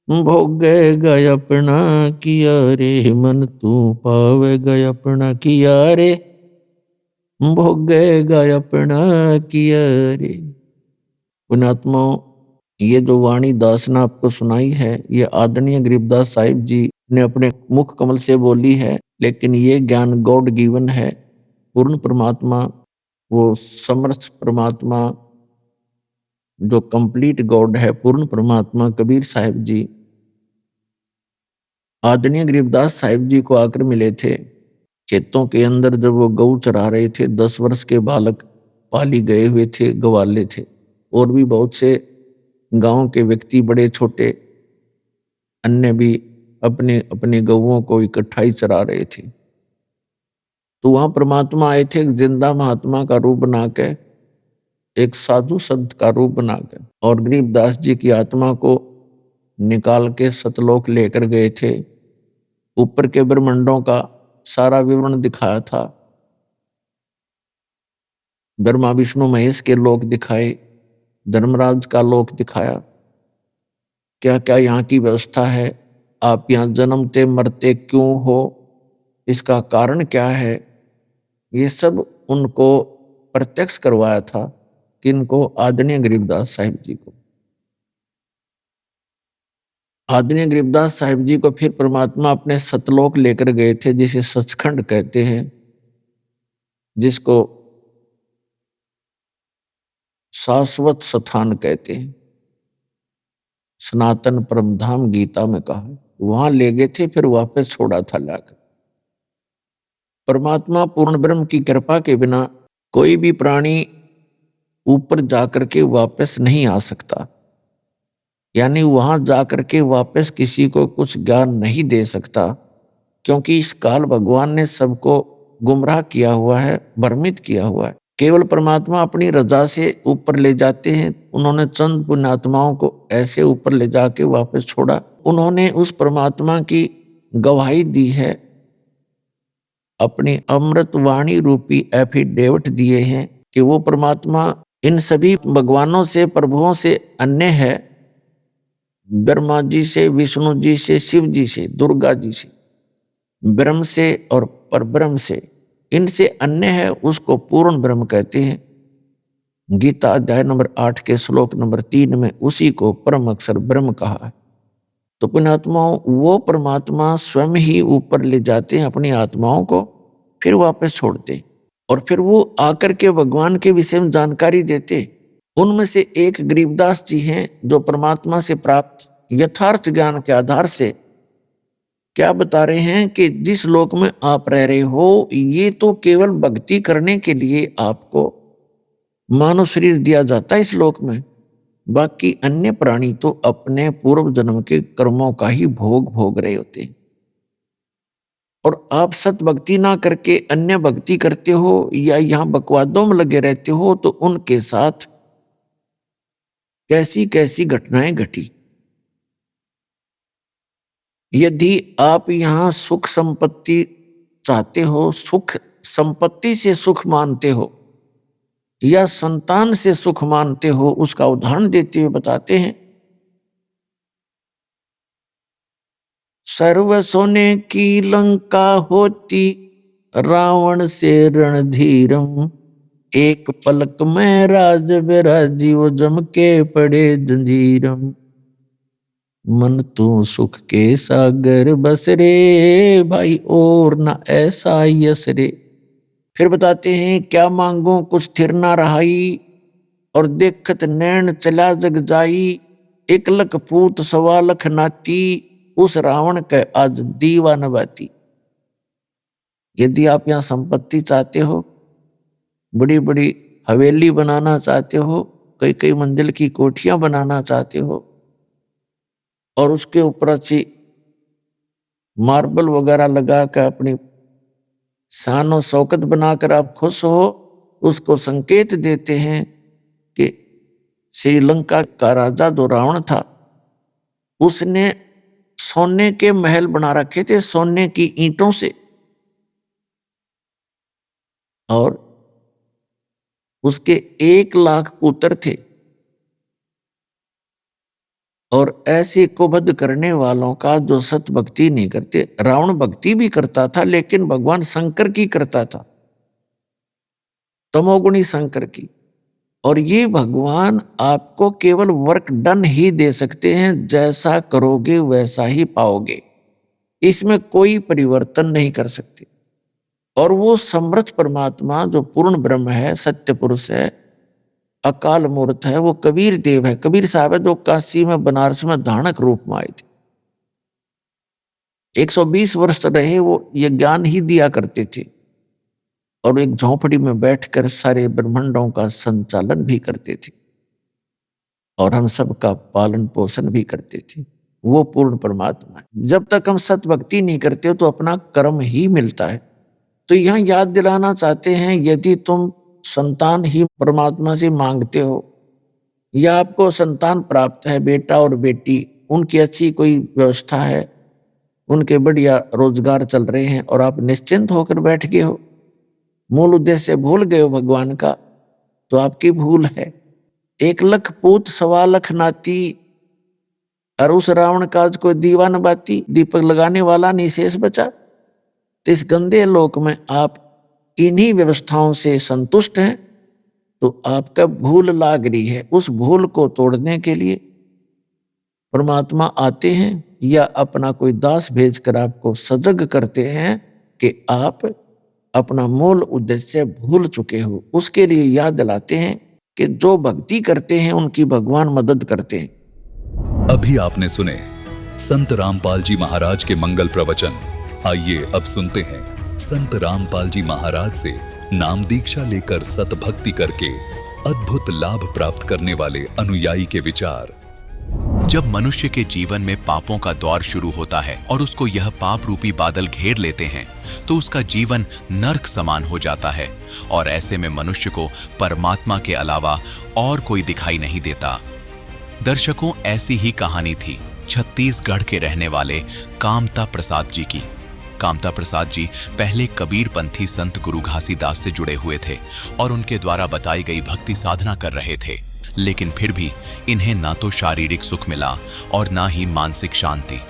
भोगे गया अपना किया रे, मन तू पावे गया अपना किया रे, भोगे गया अपना किया रे। पुण्यात्माओं, ये जो वाणी दास ने आपको सुनाई है ये आदरणीय गरीबदास साहिब जी ने अपने मुख कमल से बोली है, लेकिन ये ज्ञान गॉड गिवन है। पूर्ण परमात्मा, वो समर्थ परमात्मा जो कंप्लीट गॉड है, पूर्ण परमात्मा कबीर साहिब जी आदरणीय गरीबदास साहिब जी को आकर मिले थे। खेतों के अंदर जब वो गऊ चरा रहे थे, 10 वर्ष के बालक पाली गए हुए थे, गवाले थे, और भी बहुत से गांव के व्यक्ति बड़े छोटे अन्य भी अपने अपने गऊओं को इकट्ठा ही चरा रहे थे। तो वहां परमात्मा आए थे, एक जिंदा महात्मा का रूप बनाकर, एक साधु संत का रूप बनाकर, और गरीबदास जी की आत्मा को निकाल के सतलोक लेकर गए थे। ऊपर के ब्रह्मांडों का सारा विवरण दिखाया था, ब्रह्मा विष्णु महेश के लोक दिखाए, धर्मराज का लोक दिखाया, क्या क्या यहाँ की व्यवस्था है, आप यहाँ जन्मते मरते क्यों हो, इसका कारण क्या है, ये सब उनको प्रत्यक्ष करवाया था। किनको? आदरणीय गरीबदास साहिब जी को। आदरणीय गरीबदास साहिब जी को फिर परमात्मा अपने सतलोक लेकर गए थे, जिसे सचखंड कहते हैं, जिसको शाश्वत स्थान कहते हैं, सनातन परमधाम गीता में कहा है। वहां ले गए थे, फिर वापस छोड़ा था लाकर। परमात्मा पूर्ण ब्रह्म की कृपा के बिना कोई भी प्राणी ऊपर जाकर के वापस नहीं आ सकता, यानी वहां जाकर के वापस किसी को कुछ ज्ञान नहीं दे सकता, क्योंकि इस काल भगवान ने सबको गुमराह किया हुआ है, भ्रमित किया हुआ है। केवल परमात्मा अपनी रजा से ऊपर ले जाते हैं। उन्होंने चंद पुण्यात्माओं को ऐसे ऊपर ले जाके वापस छोड़ा। उन्होंने उस परमात्मा की गवाही दी है अपनी अमृत वाणी रूपी एफिडेविट दिए हैं कि वो परमात्मा इन सभी भगवानों से, प्रभुओं से अन्य है। ब्रह्मा जी से, विष्णु जी से, शिव जी से, दुर्गा जी से, ब्रह्म से और परब्रह्म से, इनसे अन्य है, उसको पूर्ण ब्रह्म कहते हैं। गीता अध्याय नंबर 8 के श्लोक नंबर 3 में उसी को परम अक्षर ब्रह्म कहा है। तो पुण्यात्माओं, वो परमात्मा स्वयं ही ऊपर ले जाते हैं अपनी आत्माओं को, फिर वापस छोड़ते हैं और फिर वो आकर के भगवान के विषय में जानकारी देते। उनमें से एक गरीबदास जी हैं जो परमात्मा से प्राप्त यथार्थ ज्ञान के आधार से क्या बता रहे हैं कि जिस लोक में आप रह रहे हो, ये तो केवल भक्ति करने के लिए आपको मानव शरीर दिया जाता है इस लोक में। बाकी अन्य प्राणी तो अपने पूर्व जन्म के कर्मों का ही भोग भोग रहे होते हैं। और आप सत भक्ति ना करके अन्य भक्ति करते हो या यहाँ बकवादों में लगे रहते हो, तो उनके साथ कैसी कैसी घटनाएं घटी। यदि आप यहाँ सुख संपत्ति चाहते हो, सुख संपत्ति से सुख मानते हो या संतान से सुख मानते हो, उसका उदाहरण देते हुए बताते हैं, सर्व सोने की लंका होती रावण से रणधीरम, एक पलक में राज विराजी वो जम के पड़े जंजीरम, मन तू सुख के सागर बस रे भाई और ना ऐसा यस रे। फिर बताते हैं, क्या मांगो कुछ थिर ना रहाई और देखत नैन चला जग जाई, एक लख पूत सवा लख नाती उस रावण के आज दीवा नबाती। यदि आप यहाँ संपत्ति चाहते हो, बड़ी बड़ी हवेली बनाना चाहते हो, कई कई मंजिल की कोठियां बनाना चाहते हो और उसके ऊपर अच्छी मार्बल वगैरह लगा कर अपनी शान और शौकत बनाकर आप खुश हो, उसको संकेत देते हैं कि श्रीलंका का राजा जो रावण था, उसने सोने के महल बना रखे थे, सोने की ईंटों से, और उसके 1 लाख पुत्र थे। और ऐसे कुबद्ध करने वालों का जो सत भक्ति नहीं करते, रावण भक्ति भी करता था लेकिन भगवान शंकर की करता था, तमोगुणी शंकर की। और ये भगवान आपको केवल वर्क डन ही दे सकते हैं, जैसा करोगे वैसा ही पाओगे, इसमें कोई परिवर्तन नहीं कर सकते। और वो समर्थ परमात्मा जो पूर्ण ब्रह्म है, सत्य पुरुष है, अकाल मूर्त है, वो कबीर देव है, कबीर साहब है, जो काशी में बनारस में धानक रूप में आए थे। 120 वर्ष रहे वो, ये ज्ञान ही दिया करते थे और एक झोंपड़ी में बैठकर सारे ब्रह्मांडों का संचालन भी करते थे और हम सबका पालन पोषण भी करते थे। वो पूर्ण परमात्मा है। जब तक हम सत भक्ति नहीं करते तो अपना कर्म ही मिलता है। तो यहाँ याद दिलाना चाहते हैं, यदि तुम संतान ही परमात्मा से मांगते हो या आपको संतान प्राप्त है, बेटा और बेटी, उनकी अच्छी कोई व्यवस्था है, उनके बढ़िया रोजगार चल रहे हैं और आप निश्चिंत होकर बैठ गए हो, मूल उद्देश्य भूल गए हो भगवान का, तो आपकी भूल है। 1 लख पूत सवा लख नाती और उस रावण का कोई दीवा न बाती, दीपक लगाने वाला नहीं शेष बचा। तो इस गंदे लोक में आप इन्हीं व्यवस्थाओं से संतुष्ट हैं, तो आपका भूल लाग रही है। उस भूल को तोड़ने के लिए परमात्मा आते हैं या अपना कोई दास भेजकर आपको सजग करते हैं कि आप अपना मूल उद्देश्य भूल चुके हो। उसके लिए याद दिलाते हैं कि जो भक्ति करते हैं उनकी भगवान मदद करते हैं। अभी आपने सुने संत रामपाल जी महाराज के मंगल प्रवचन। आइए अब सुनते हैं संत रामपाल जी महाराज से नाम दीक्षा लेकर सत भक्ति करके अद्भुत लाभ प्राप्त करने वाले अनुयायी के विचार। जब मनुष्य के जीवन में पापों का दौर शुरू होता है और उसको यह पाप रूपी बादल घेर लेते हैं, तो उसका जीवन नर्क समान हो जाता है और ऐसे में मनुष्य को परमात्मा के अलावा और कोई दिखाई नहीं देता। दर्शकों, ऐसी ही कहानी थी छत्तीसगढ़ के रहने वाले कामता प्रसाद जी की। कामता प्रसाद जी पहले कबीरपंथी संत गुरु घासीदास से जुड़े हुए थे और उनके द्वारा बताई गई भक्ति साधना कर रहे थे, लेकिन फिर भी इन्हें ना तो शारीरिक सुख मिला और ना ही मानसिक शांति।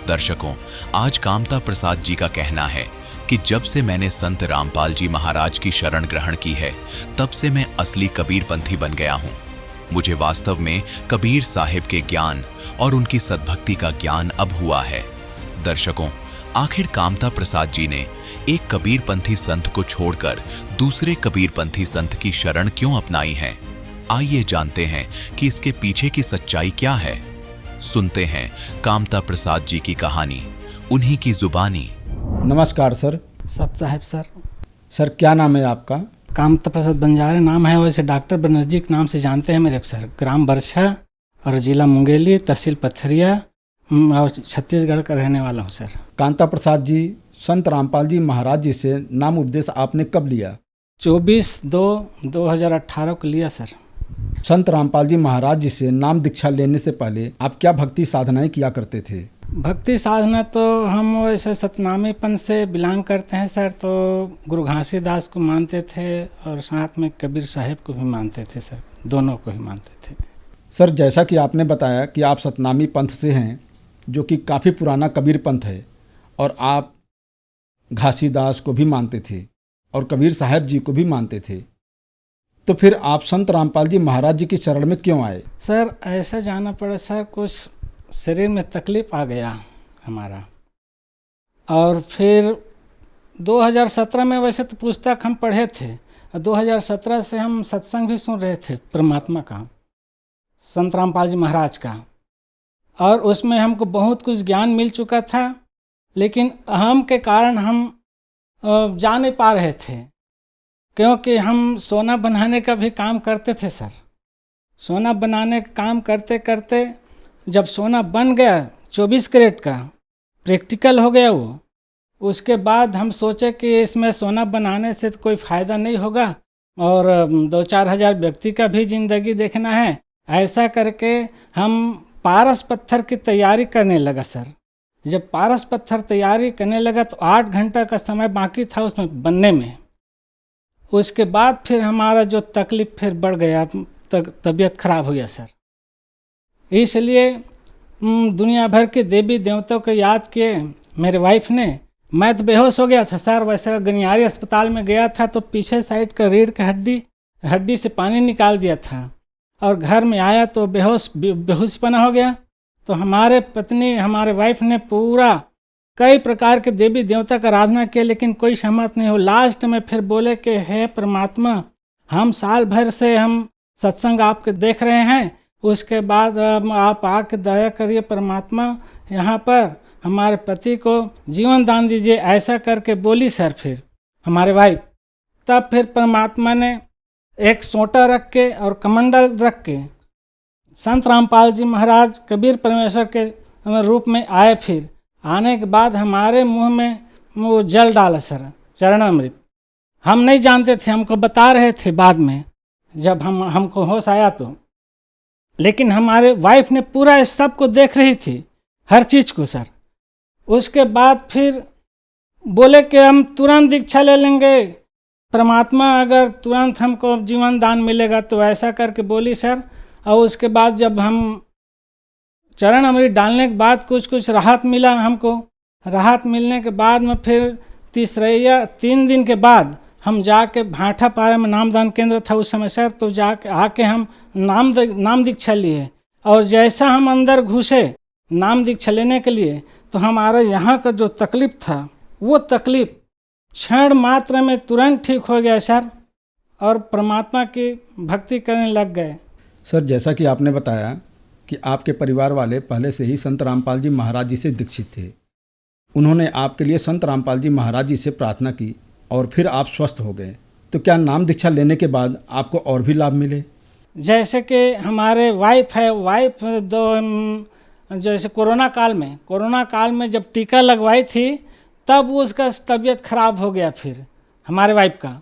दर्शकों, आज कामता प्रसाद जी का कहना है कि जब से मैंने संत रामपाल जी महाराज की शरण ग्रहण की है, तब से मैं असली कबीरपंथी बन गया हूँ। मुझे वास्तव में कबीर साहिब के ज्ञान और उनकी सद्भक्ति का ज्ञान अब हुआ है। दर्शकों, आखिर कामता प्रसाद जी ने एक कबीरपंथी संत को छोड़कर दूसरे कबीरपंथी संत की शरण क्यों अपनाई है? आइए जानते हैं कि इसके पीछे की सच्चाई क्या है। सुनते हैं कामता प्रसाद जी की कहानी, उन्हीं की जुबानी। नमस्कार सर। सत साहब सर। सर क्या नाम है आपका? कामता प्रसाद बंजारे नाम है, वैसे डॉक्टर बनर्जी के नाम से जानते हैं मेरे को सर। ग्राम बरछा और जिला मुंगेली, तहसील पथरिया और छत्तीसगढ़ का रहने वाला हूँ सर। कामता प्रसाद जी, संत रामपाल जी महाराज जी से नाम उपदेश आपने कब लिया? 24/2/2018 को लिया सर। संत रामपाल जी महाराज जी से नाम दीक्षा लेने से पहले आप क्या भक्ति साधनाएं किया करते थे? भक्ति साधना तो हम वैसे सतनामी पंथ से बिलोंग करते हैं सर, तो गुरु घासीदास को मानते थे और साथ में कबीर साहिब को भी मानते थे सर, दोनों को ही मानते थे। सर जैसा कि आपने बताया कि आप सतनामी पंथ से हैं, जो कि काफ़ी पुराना कबीर पंथ है, और आप घासीदास को भी मानते थे और कबीर साहब जी को भी मानते थे, तो फिर आप संत रामपाल जी महाराज जी की शरण में क्यों आए? सर ऐसा जाना पड़ा सर, कुछ शरीर में तकलीफ आ गया हमारा, और फिर 2017 में वैसे तो पुस्तक हम पढ़े थे, 2017 से हम सत्संग भी सुन रहे थे परमात्मा का, संत रामपाल जी महाराज का, और उसमें हमको बहुत कुछ ज्ञान मिल चुका था, लेकिन अहम के कारण हम जा नहीं पा रहे थे, क्योंकि हम सोना बनाने का भी काम करते थे सर। सोना बनाने का काम करते करते जब सोना बन गया 24 कैरेट का, प्रैक्टिकल हो गया वो, उसके बाद हम सोचे कि इसमें सोना बनाने से तो कोई फ़ायदा नहीं होगा और 2-4 हज़ार व्यक्ति का भी ज़िंदगी देखना है। ऐसा करके हम पारस पत्थर की तैयारी करने लगा सर। जब पारस पत्थर तैयारी करने लगा तो 8 घंटा का समय बाकी था उसमें बनने में। उसके बाद फिर हमारा जो तकलीफ फिर बढ़ गया, तबीयत खराब हो गया सर। इसलिए दुनिया भर के देवी देवताओं को याद किए मेरे वाइफ ने। मैं तो बेहोश हो गया था सर, वैसे गनियारी अस्पताल में गया था तो पीछे साइड का रीढ़ का हड्डी से पानी निकाल दिया था, और घर में आया तो बेहोशीपना हो गया। तो हमारे पत्नी, हमारे वाइफ ने पूरा कई प्रकार के देवी देवता का आराधना किया, लेकिन कोई सहमत नहीं हो। लास्ट में फिर बोले कि हे परमात्मा, हम साल भर से हम सत्संग आपके देख रहे हैं, उसके बाद आप आके दया करिए परमात्मा, यहाँ पर हमारे पति को जीवन दान दीजिए। ऐसा करके बोली सर फिर हमारे वाइफ। तब फिर परमात्मा ने एक सोटा रख के और कमंडल रख के संत रामपाल जी महाराज कबीर परमेश्वर के रूप में आए। फिर आने के बाद हमारे मुंह में वो जल डाला सर, चरणामृत। हम नहीं जानते थे, हमको बता रहे थे बाद में जब हमको होश आया तो। लेकिन हमारे वाइफ ने पूरा इस सब को देख रही थी, हर चीज़ को सर। उसके बाद फिर बोले कि हम तुरंत दीक्षा ले लेंगे परमात्मा, अगर तुरंत हमको जीवन दान मिलेगा तो। ऐसा करके बोली सर। और उसके बाद जब हम चरण अमृत डालने के बाद कुछ राहत मिला हमको। राहत मिलने के बाद में फिर 3 दिन के बाद हम जाके भाटापारा में नामदान केंद्र था उस समय सर, तो जाके आके हम नाम दीक्षा लिए। और जैसा हम अंदर घुसे नाम दीक्षा लेने के लिए, तो हमारा यहाँ का जो तकलीफ था वो तकलीफ क्षण मात्र में तुरंत ठीक हो गया सर, और परमात्मा की भक्ति करने लग गए। सर जैसा कि आपने बताया कि आपके परिवार वाले पहले से ही संत रामपाल जी महाराज जी से दीक्षित थे। उन्होंने आपके लिए संत रामपाल जी महाराज जी से प्रार्थना की और फिर आप स्वस्थ हो गए। तो क्या नाम दीक्षा लेने के बाद आपको और भी लाभ मिले? जैसे कि हमारे वाइफ जैसे कोरोना काल में जब टीका लगवाई थी तब उसका तबीयत खराब हो गया फिर हमारे वाइफ का,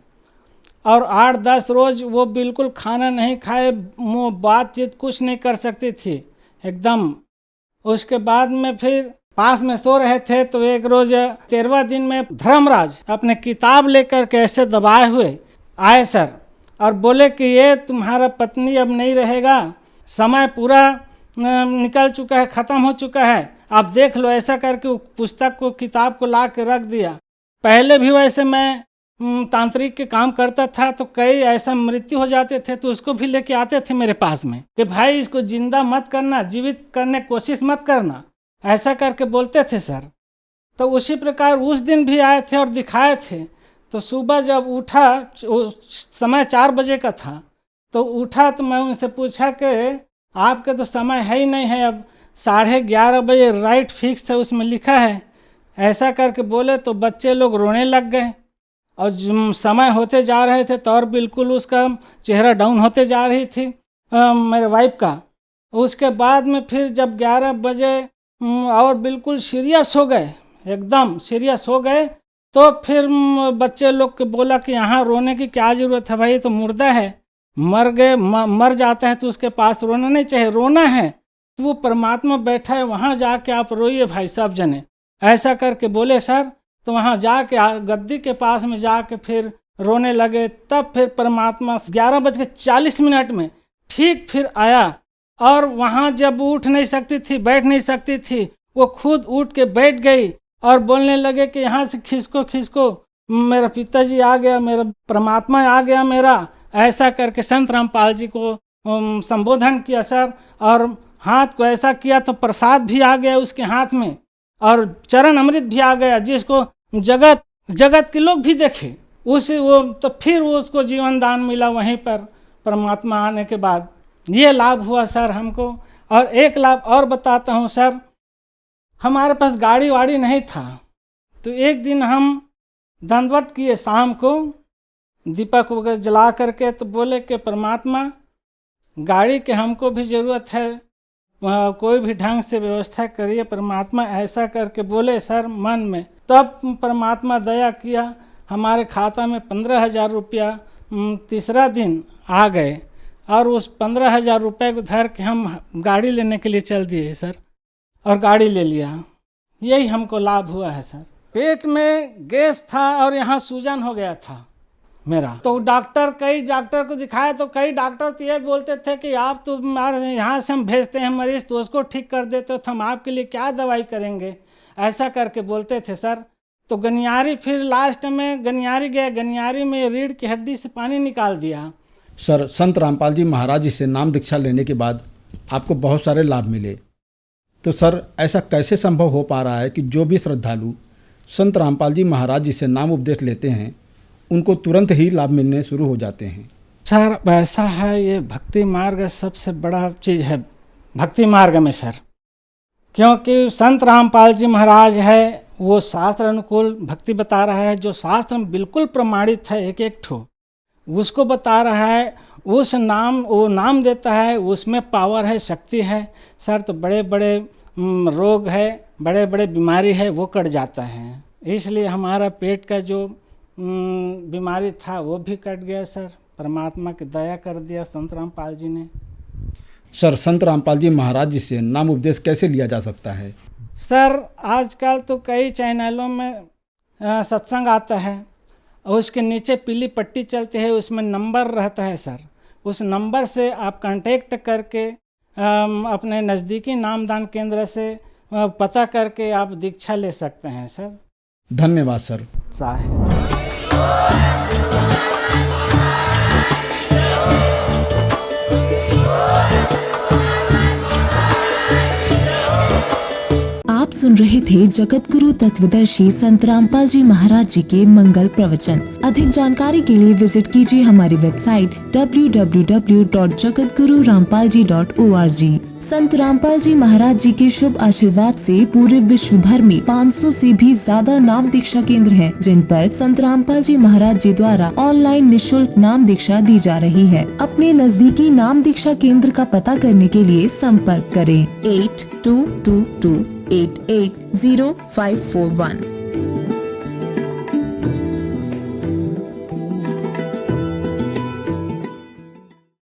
और 8-10 रोज वो बिल्कुल खाना नहीं खाए, बातचीत कुछ नहीं कर सकती थी एकदम। उसके बाद में फिर पास में सो रहे थे तो एक रोज 13वां दिन में धर्मराज अपने किताब लेकर के ऐसे दबाए हुए आए सर, और बोले कि ये तुम्हारा पत्नी अब नहीं रहेगा, समय पूरा निकल चुका है, ख़त्म हो चुका है, आप देख लो। ऐसा करके वो पुस्तक को, किताब को ला के रख दिया। पहले भी वैसे मैं तांत्रिक के काम करता था तो कई ऐसा मृत्यु हो जाते थे तो उसको भी लेके आते थे मेरे पास में कि भाई इसको जिंदा मत करना, जीवित करने की कोशिश मत करना, ऐसा करके बोलते थे सर। तो उसी प्रकार उस दिन भी आए थे और दिखाए थे। तो सुबह जब उठा, समय 4 बजे का था, तो उठा तो मैं उनसे पूछा कि आपका तो समय है ही नहीं है, अब 11:30 बजे राइट फिक्स है, उसमें लिखा है। ऐसा करके बोले तो बच्चे लोग रोने लग गए और समय होते जा रहे थे तो और बिल्कुल उसका चेहरा डाउन होते जा रही थी मेरे वाइफ का। उसके बाद में फिर जब 11 बजे और बिल्कुल सीरियस हो गए, एकदम सीरियस हो गए, तो फिर बच्चे लोग के बोला कि यहाँ रोने की क्या ज़रूरत है भाई, तो मुर्दा है, मर जाता है तो उसके पास रोना नहीं चाहिए, रोना है तो वो परमात्मा बैठा है वहाँ जाके आप रोइए भाई सब जने, ऐसा करके बोले सर। तो वहाँ जाके गद्दी के पास में जाके फिर रोने लगे। तब फिर परमात्मा 11:40 में ठीक फिर आया और वहाँ जब उठ नहीं सकती थी, बैठ नहीं सकती थी, वो खुद उठ के बैठ गई और बोलने लगे कि यहाँ से खिसको खिसको, मेरा पिताजी आ गया, मेरा परमात्मा आ गया मेरा। ऐसा करके संत रामपाल जी को संबोधन किया सर, और हाथ को ऐसा किया तो प्रसाद भी आ गया उसके हाथ में और चरण अमृत भी आ गया, जिसको जगत के लोग भी देखे। तो फिर वो उसको जीवन दान मिला वहीं पर परमात्मा आने के बाद। ये लाभ हुआ सर हमको। और एक लाभ और बताता हूँ सर, हमारे पास गाड़ी वाड़ी नहीं था, तो एक दिन हम दंडवत किए शाम को, दीपक वगैरह जला करके, तो बोले कि परमात्मा गाड़ी के हमको भी ज़रूरत है, कोई भी ढंग से व्यवस्था करिए परमात्मा, ऐसा करके बोले सर मन में। तब परमात्मा दया किया, हमारे खाता में 15,000 रुपया तीसरा दिन आ गए और उस 15,000 रुपये को धर के हम गाड़ी लेने के लिए चल दिए सर, और गाड़ी ले लिया। यही हमको लाभ हुआ है सर। पेट में गैस था और यहाँ सूजन हो गया था मेरा, तो कई डॉक्टर को दिखाया तो कई डॉक्टर तो ये बोलते थे कि आप तो यहाँ से हम भेजते हैं मरीज तो उसको ठीक कर देते, तो हम आपके लिए क्या दवाई करेंगे, ऐसा करके बोलते थे सर। तो गनियारी, फिर लास्ट में गनियारी गए, गनियारी में रीढ़ की हड्डी से पानी निकाल दिया। सर, संत रामपाल जी महाराज जी से नाम दीक्षा लेने के बाद आपको बहुत सारे लाभ मिले, तो सर ऐसा कैसे संभव हो पा रहा है कि जो भी श्रद्धालु संत रामपाल जी महाराज जी से नाम उपदेश लेते हैं उनको तुरंत ही लाभ मिलने शुरू हो जाते हैं? सर ऐसा है, ये भक्ति मार्ग सबसे बड़ा चीज़ है भक्ति मार्ग में सर, क्योंकि संत रामपाल जी महाराज है वो शास्त्र अनुकूल भक्ति बता रहा है, जो शास्त्र में बिल्कुल प्रमाणित है, एक एक ठो उसको बता रहा है, उस नाम वो नाम देता है, उसमें पावर है, शक्ति है सर। तो बड़े बड़े रोग है, बड़े बड़े बीमारी है, वो कट जाता है। इसलिए हमारा पेट का जो बीमारी था वो भी कट गया सर, परमात्मा की दया कर दिया संत रामपाल जी ने। सर, संत रामपाल जी महाराज जी से नाम उपदेश कैसे लिया जा सकता है? सर आजकल तो कई चैनलों में सत्संग आता है और उसके नीचे पीली पट्टी चलती है, उसमें नंबर रहता है सर, उस नंबर से आप कांटेक्ट करके अपने नज़दीकी नामदान केंद्र से पता करके आप दीक्षा ले सकते हैं सर। धन्यवाद सर। साहेब आप सुन रहे थे जगत गुरु तत्वदर्शी संत रामपाल जी महाराज जी के मंगल प्रवचन। अधिक जानकारी के लिए विजिट कीजिए हमारी वेबसाइट www.jagatgururampalji.org। संत रामपाल जी महाराज जी के शुभ आशीर्वाद से पूरे विश्व भर में 500 से भी ज्यादा नाम दीक्षा केंद्र हैं, जिन पर संत रामपाल जी महाराज जी द्वारा ऑनलाइन निशुल्क नाम दीक्षा दी जा रही है। अपने नजदीकी नाम दीक्षा केंद्र का पता करने के लिए संपर्क करें 8222880541।